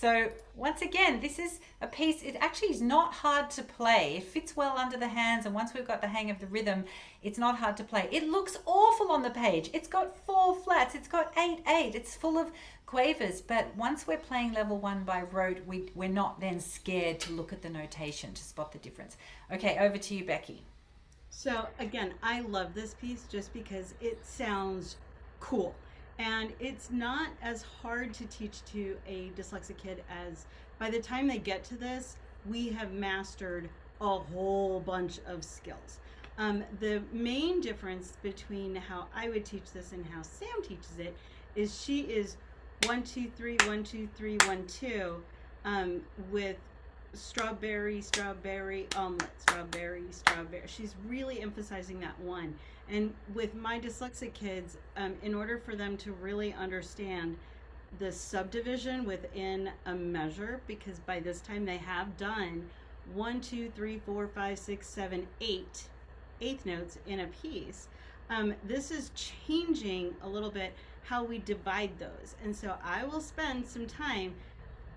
So once again, this is a piece, it actually is not hard to play. It fits well under the hands, and once we've got the hang of the rhythm, it's not hard to play. It looks awful on the page. It's got 4 flats, it's got 8/8, it's full of quavers, but once we're playing level 1 by rote, we're not then scared to look at the notation to spot the difference. Okay, over to you, Becki. So again, I love this piece just because it sounds cool. And it's not as hard to teach to a dyslexic kid as by the time they get to this, we have mastered a whole bunch of skills. The main difference between how I would teach this and how Sam teaches it is she is 1, 2, 3, 1, 2, 3, 1, 2, with strawberry, strawberry, omelet, strawberry, strawberry. She's really emphasizing that one. And with my dyslexic kids, in order for them to really understand the subdivision within a measure, because by this time they have done 1, 2, 3, 4, 5, 6, 7, 8 eighth notes in a piece, this is changing a little bit how we divide those. And so I will spend some time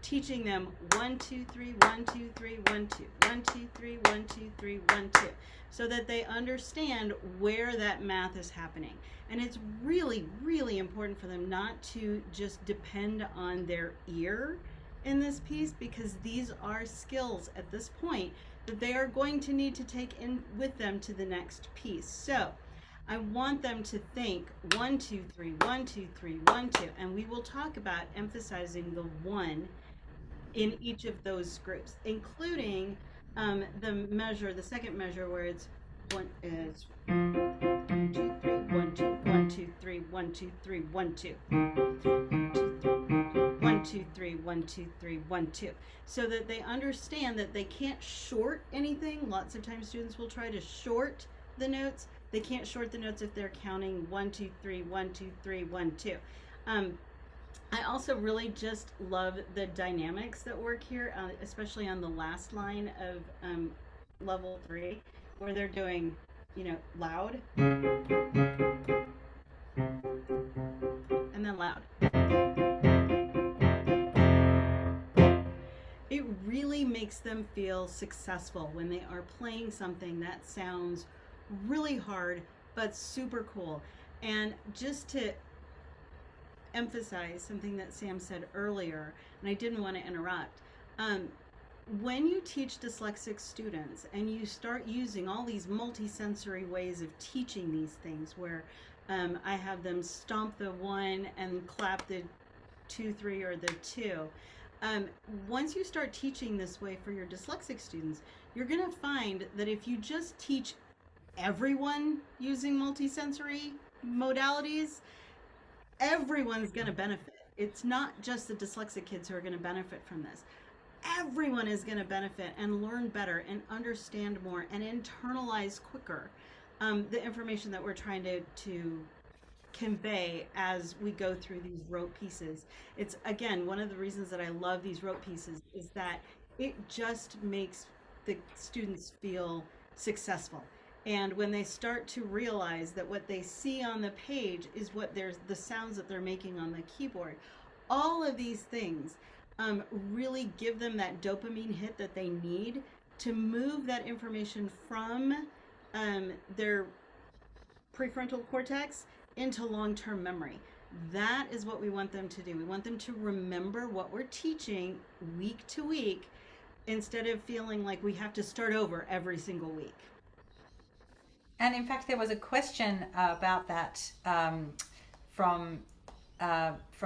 teaching them 1, 2, 3, 1, 2, 3, 1, 2, 1, 2, 3, 1, 2, 3, 1, 2, so that they understand where that math is happening. And it's really, really important for them not to just depend on their ear in this piece, because these are skills at this point that they are going to need to take in with them to the next piece. So I want them to think 1, 2, 3, 1, 2, 3, 1, 2, and we will talk about emphasizing the 1 in each of those groups, including the measure, the second measure, where it's 1 is 1, 2, 3, 1, 2, 1, 2, 3, 1, 2, 3, 1, 2, 1, 2, 3, 1, 2, 3, 1, 2, so that they understand that they can't short anything. Lots of times students will try to short the notes. They can't short the notes if they're counting 1, 2, 3, 1, 2, 3, 1, 2. I also really just love the dynamics that work here, especially on the last line of level 3, where they're doing, loud and then loud. It really makes them feel successful when they are playing something that sounds really hard but super cool. And just to emphasize something that Sam said earlier, and I didn't want to interrupt, when you teach dyslexic students and you start using all these multisensory ways of teaching these things, where I have them stomp the 1 and clap the 2, 3, or the 2, once you start teaching this way for your dyslexic students, you're going to find that if you just teach everyone using multisensory modalities, everyone's going to benefit. It's not just the dyslexic kids who are going to benefit from this. Everyone is going to benefit and learn better and understand more and internalize quicker the information that we're trying to convey as we go through these rote pieces. It's, again, one of the reasons that I love these rote pieces is that it just makes the students feel successful. And when they start to realize that what they see on the page is what the sounds that they're making on the keyboard, all of these things really give them that dopamine hit that they need to move that information from their prefrontal cortex into long-term memory. That is what we want them to do. We want them to remember what we're teaching week to week, instead of feeling like we have to start over every single week. And in fact, there was a question about that from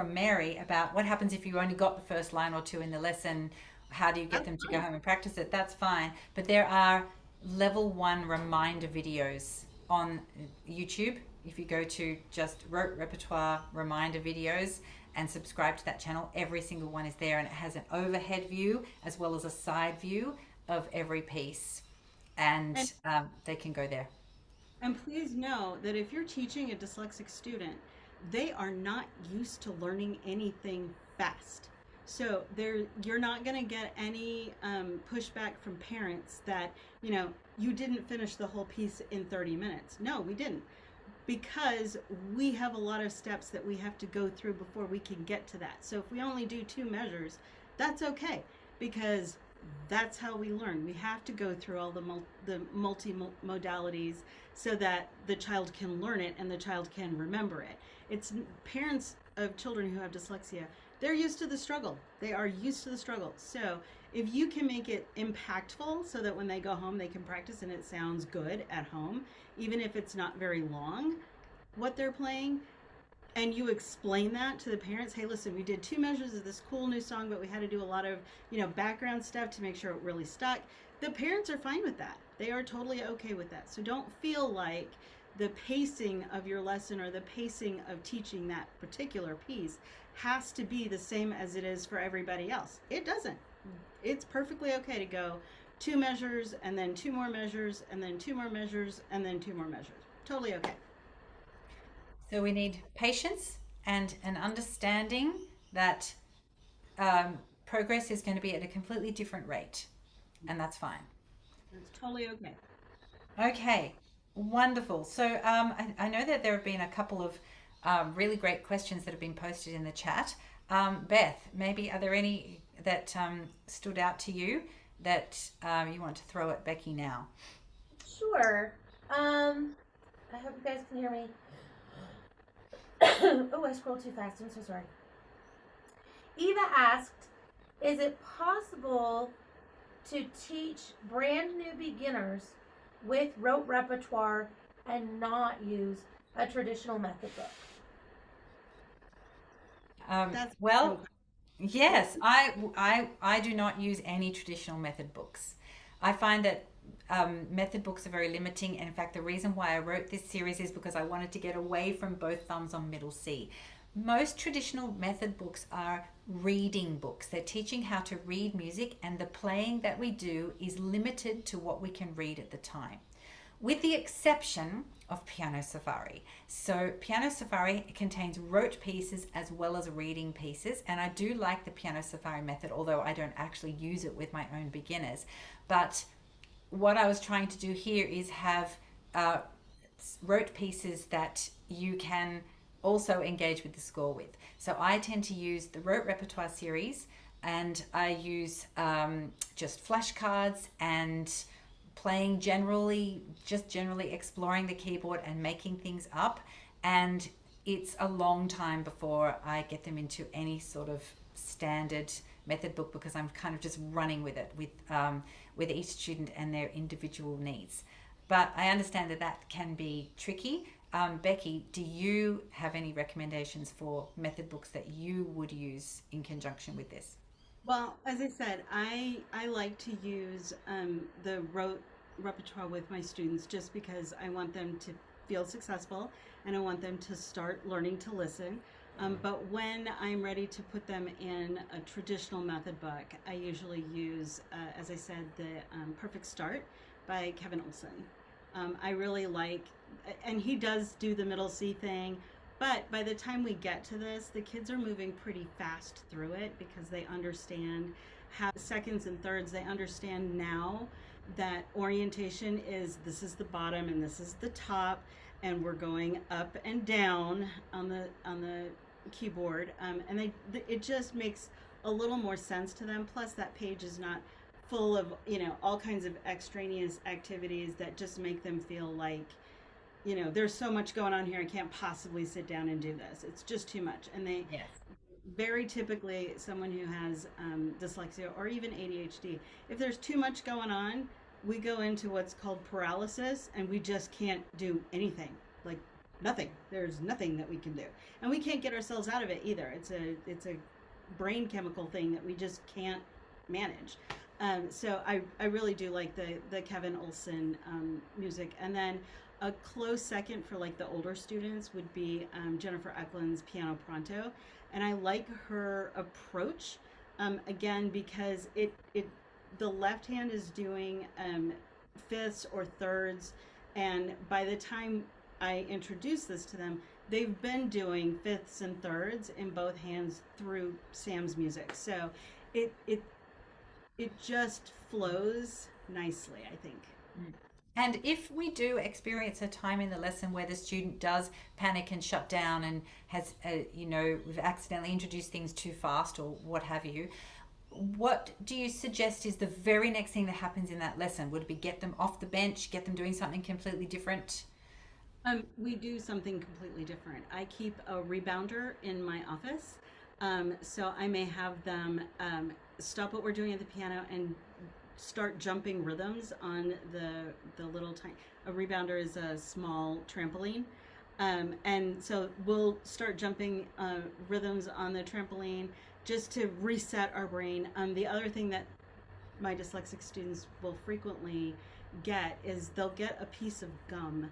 Mary, about what happens if you only got the first line or 2 in the lesson. How do you get them to go home and practice it? That's fine. But there are level 1 reminder videos on YouTube. If you go to just Rote Repertoire reminder videos and subscribe to that channel, every single one is there, and it has an overhead view as well as a side view of every piece, and they can go there. And please know that if you're teaching a dyslexic student, they are not used to learning anything fast. So you're not going to get any pushback from parents that, you didn't finish the whole piece in 30 minutes. No, we didn't. Because we have a lot of steps that we have to go through before we can get to that. So if we only do 2 measures, that's okay, because that's how we learn. We have to go through all the multi-modalities so that the child can learn it and the child can remember it. It's parents of children who have dyslexia, they're used to the struggle. They are used to the struggle. So if you can make it impactful so that when they go home they can practice and it sounds good at home, even if it's not very long what they're playing, and you explain that to the parents, hey, listen, we did 2 measures of this cool new song, but we had to do a lot of, background stuff to make sure it really stuck. The parents are fine with that. They are totally okay with that. So don't feel like the pacing of your lesson or the pacing of teaching that particular piece has to be the same as it is for everybody else. It doesn't. It's perfectly okay to go 2 measures and then 2 more measures and then 2 more measures and then 2 more measures. Totally okay. So we need patience and an understanding that progress is going to be at a completely different rate, and that's fine. It's totally okay. Okay, wonderful. So I know that there have been a couple of really great questions that have been posted in the chat. Beth, maybe are there any that stood out to you that you want to throw at Becki now? Sure. I hope you guys can hear me. Oh, I scrolled too fast. I'm so sorry. Eva asked, is it possible to teach brand new beginners with rote repertoire and not use a traditional method book? Well, yes, I do not use any traditional method books. I find that method books are very limiting. And in fact, the reason why I wrote this series is because I wanted to get away from both thumbs on middle C. Most traditional method books are reading books. They're teaching how to read music, and the playing that we do is limited to what we can read at the time, with the exception of Piano Safari. So Piano Safari contains rote pieces as well as reading pieces, and I do like the Piano Safari method, although I don't actually use it with my own beginners. But what I was trying to do here is have rote pieces that you can also engage with the score with. So I tend to use the Rote Repertoire series, and I use just flashcards and playing generally exploring the keyboard and making things up. And it's a long time before I get them into any sort of standard method book, because I'm kind of just running with it with each student and their individual needs. But I understand that that can be tricky. Becki, do you have any recommendations for method books that you would use in conjunction with this? Well, as I said, I like to use the rote repertoire with my students just because I want them to feel successful and I want them to start learning to listen. But when I'm ready to put them in a traditional method book, I usually use, as I said, the Perfect Start by Kevin Olson. I really like, and he does do the middle C thing, but by the time we get to this, the kids are moving pretty fast through it because they understand how seconds and thirds. They understand now that orientation is, this is the bottom and this is the top, and we're going up and down on the keyboard, and it just makes a little more sense to them. Plus, that page is not full of all kinds of extraneous activities that just make them feel like there's so much going on here, I can't possibly sit down and do this. It's just too much. And they Yes. very typically, someone who has dyslexia or even ADHD, if there's too much going on, we go into what's called paralysis, and we just can't do anything. Like nothing. There's nothing that we can do, and we can't get ourselves out of it either. It's a brain chemical thing that we just can't manage. So I really do like the Kevin Olson music. And then a close second for like the older students would be Jennifer Eklund's Piano Pronto. And I like her approach, again, because the left hand is doing fifths or thirds. And by the time I introduce this to them, they've been doing fifths and thirds in both hands through Sam's music. So it just flows nicely, I think. And if we do experience a time in the lesson where the student does panic and shut down and has, we've accidentally introduced things too fast or what have you, what do you suggest is the very next thing that happens in that lesson? Would it be get them off the bench, get them doing something completely different? We do something completely different. I keep a rebounder in my office. So I may have them stop what we're doing at the piano and start jumping rhythms on the little tiny. A rebounder is a small trampoline, And so we'll start jumping rhythms on the trampoline just to reset our brain. The other thing that my dyslexic students will frequently get is they'll get a piece of gum,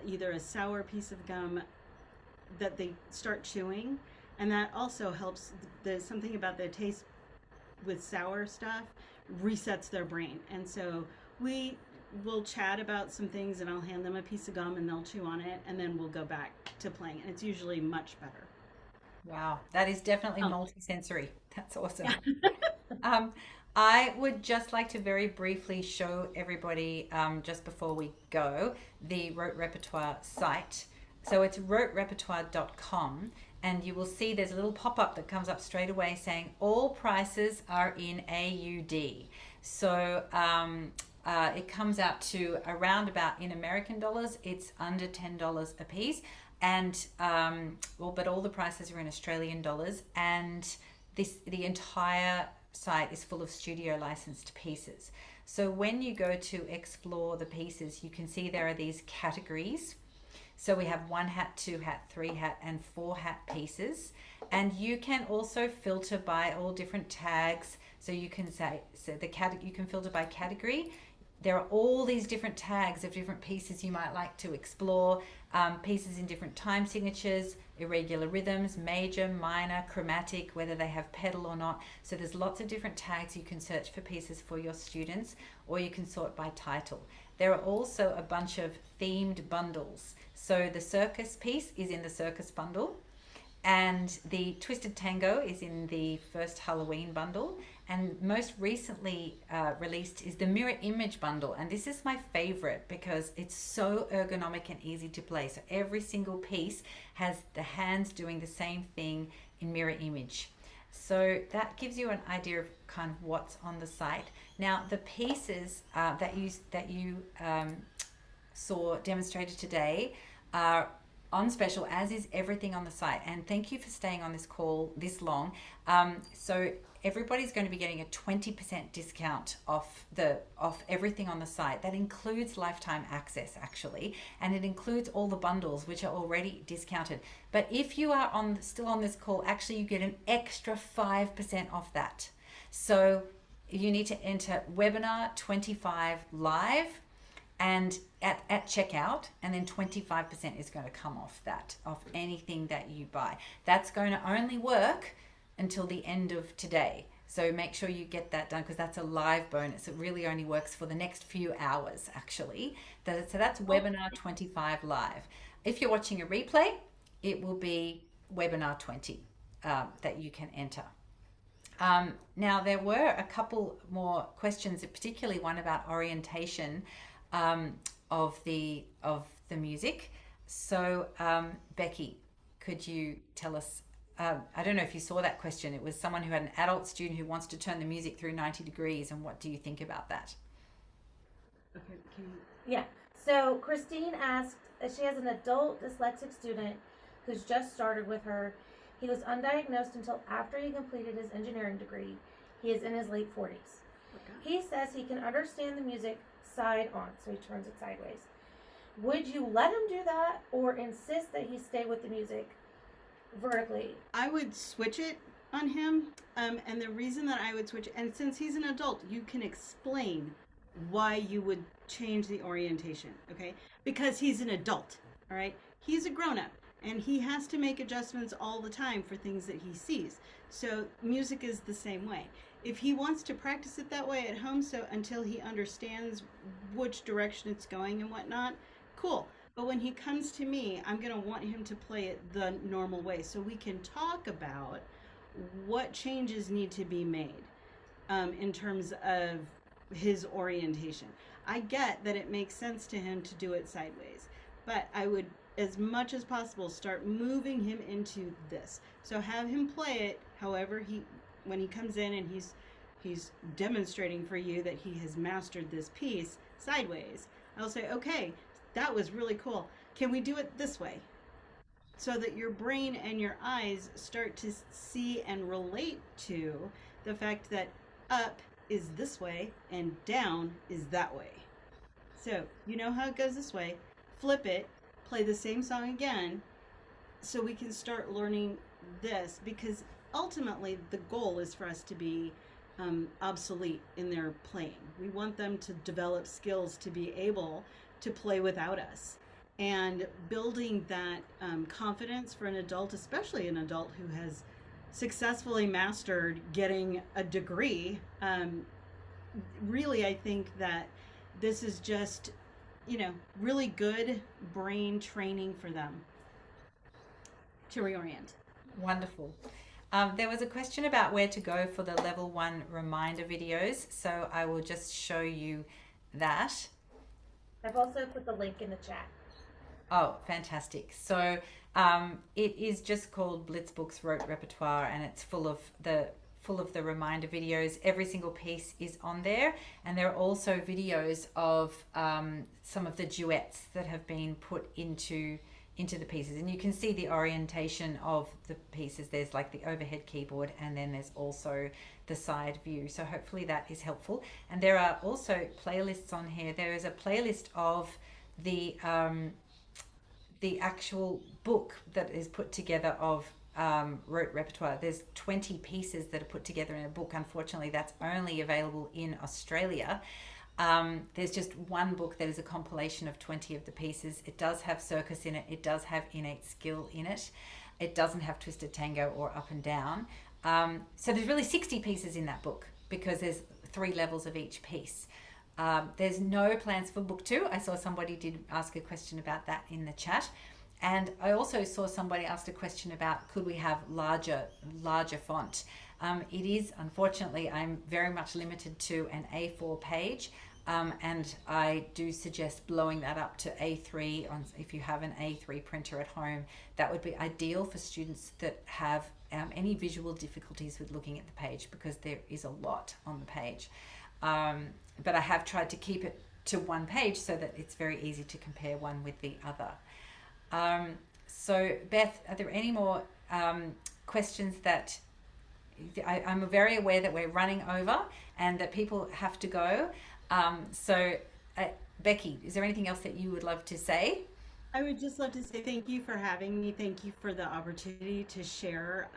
either a sour piece of gum that they start chewing, and that also helps. There's something about the taste with sour stuff resets their brain, and so we will chat about some things, and I'll hand them a piece of gum, and they'll chew on it, and then we'll go back to playing, and it's usually much better. Wow, that is definitely multisensory. That's awesome. Yeah. I would just like to very briefly show everybody, just before we go, the Rote Repertoire site. So it's roterepertoire.com, and you will see there's a little pop-up that comes up straight away saying all prices are in AUD. So it comes out to around about, in American dollars, it's under $10 a piece. And but all the prices are in Australian dollars, and the entire site is full of studio licensed pieces. So when you go to explore the pieces, you can see there are these categories. So we have 1 hat, 2 hat, 3 hat, and 4 hat pieces, and you can also filter by all different tags. So you can say, you can filter by category. There are all these different tags of different pieces you might like to explore, pieces in different time signatures, irregular rhythms, major, minor, chromatic, whether they have pedal or not. So there's lots of different tags you can search for pieces for your students, or you can sort by title. There are also a bunch of themed bundles. So the Circus piece is in the Circus bundle, and the Twisted Tango is in the first Halloween bundle, and most recently released is the Mirror Image bundle, and this is my favorite because it's so ergonomic and easy to play. So every single piece has the hands doing the same thing in mirror image. So that gives you an idea of kind of what's on the site. Now the pieces that you saw demonstrated today are on special, as is everything on the site. And thank you for staying on this call this long. So everybody's going to be getting a 20% discount off everything on the site. That includes lifetime access, actually, and it includes all the bundles, which are already discounted. But if you are still on this call, actually you get an extra 5% off that. So you need to enter webinar 25 live and at checkout, and then 25% is going to come off that, off anything that you buy. That's going to only work until the end of today. So make sure you get that done, because that's a live bonus. It really only works for the next few hours, actually. So that's webinar 25 live. If you're watching a replay, it will be webinar 20 that you can enter. Now, there were a couple more questions, particularly one about orientation of the music. So Becki, could you tell us, I don't know if you saw that question. It was someone who had an adult student who wants to turn the music through 90 degrees, and what do you think about that? Okay, Yeah. So Christine asked, she has an adult dyslexic student who's just started with her. He was undiagnosed until after he completed his engineering degree. He is in his late 40s. Okay. He says he can understand the music side on, so he turns it sideways. Would you let him do that, or insist that he stay with the music vertically? I would switch it on him, and the reason that I would switch it, and since he's an adult, you can explain why you would change the orientation, okay? Because he's an adult, all right? He's a grown-up, and he has to make adjustments all the time for things that he sees. So music is the same way. If he wants to practice it that way at home, so until he understands which direction it's going and whatnot, cool. But when he comes to me, I'm going to want him to play it the normal way, so we can talk about what changes need to be made in terms of his orientation. I get that it makes sense to him to do it sideways, but I would, as much as possible, start moving him into this. So have him play it however when he comes in and he's demonstrating for you that he has mastered this piece sideways. I'll say, okay, that was really cool. Can we do it this way? So that your brain and your eyes start to see and relate to the fact that up is this way and down is that way. So you know how it goes this way. Flip it, play the same song again so we can start learning this, because ultimately the goal is for us to be obsolete in their playing. We want them to develop skills to be able to play without us. And building that confidence for an adult, especially an adult who has successfully mastered getting a degree, really, I think that this is just, really good brain training for them to reorient. Wonderful. There was a question about where to go for the level 1 reminder videos, so I will just show you that. I've also put the link in the chat. Oh, fantastic. So it is just called Blitzbooks Rote Repertoire, and it's full of the reminder videos. Every single piece is on there, and there are also videos of some of the duets that have been put into the pieces, and you can see the orientation of the pieces. There's like the overhead keyboard, and then there's also the side view, so hopefully that is helpful. And there are also playlists on here. There is a playlist of the actual book that is put together of Rote Repertoire. There's 20 pieces that are put together in a book. Unfortunately, that's only available in Australia. There's just one book that is a compilation of 20 of the pieces. It does have Circus in it. It does have Innate Skill in it. It doesn't have Twisted Tango or Up and Down. So there's really 60 pieces in that book, because there's 3 levels of each piece. There's no plans for book 2. I saw somebody did ask a question about that in the chat. And I also saw somebody asked a question about, could we have larger font? It is, unfortunately, I'm very much limited to an A4 page. And I do suggest blowing that up to A3 if you have an A3 printer at home. That would be ideal for students that have any visual difficulties with looking at the page, because there is a lot on the page. But I have tried to keep it to one page so that it's very easy to compare one with the other. So Beth, are there any more questions that I'm very aware that we're running over and that people have to go. Becki, is there anything else that you would love to say? I would just love to say thank you for having me. Thank you for the opportunity to share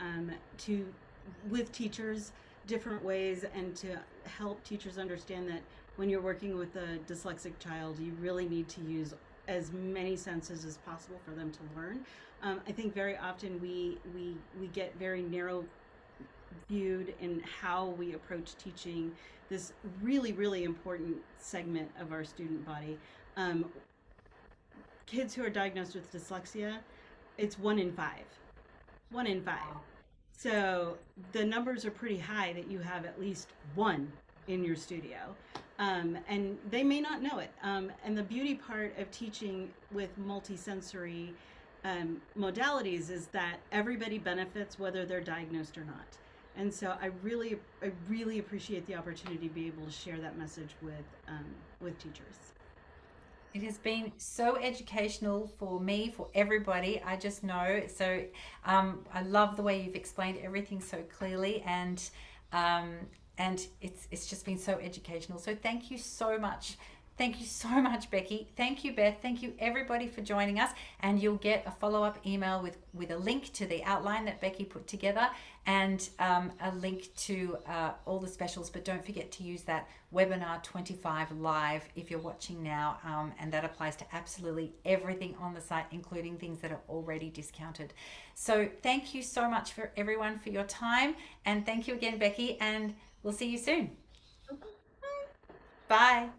with teachers different ways, and to help teachers understand that when you're working with a dyslexic child, you really need to use as many senses as possible for them to learn. I think very often we get very narrow viewed in how we approach teaching this really, really important segment of our student body. Kids who are diagnosed with dyslexia, it's 1 in 5. 1 in 5. So the numbers are pretty high that you have at least one in your studio. And they may not know it. And the beauty part of teaching with multisensory modalities is that everybody benefits whether they're diagnosed or not. And so I really appreciate the opportunity to be able to share that message with teachers. It has been so educational for me, for everybody. I just know. So I love the way you've explained everything so clearly, and it's just been so educational. So thank you so much. Thank you so much, Becki. Thank you, Beth. Thank you, everybody, for joining us. And you'll get a follow-up email with a link to the outline that Becki put together, and a link to all the specials. But don't forget to use that webinar 25 live if you're watching now, and that applies to absolutely everything on the site, including things that are already discounted. So thank you so much for everyone for your time, and thank you again, Becki, and we'll see you soon. Bye.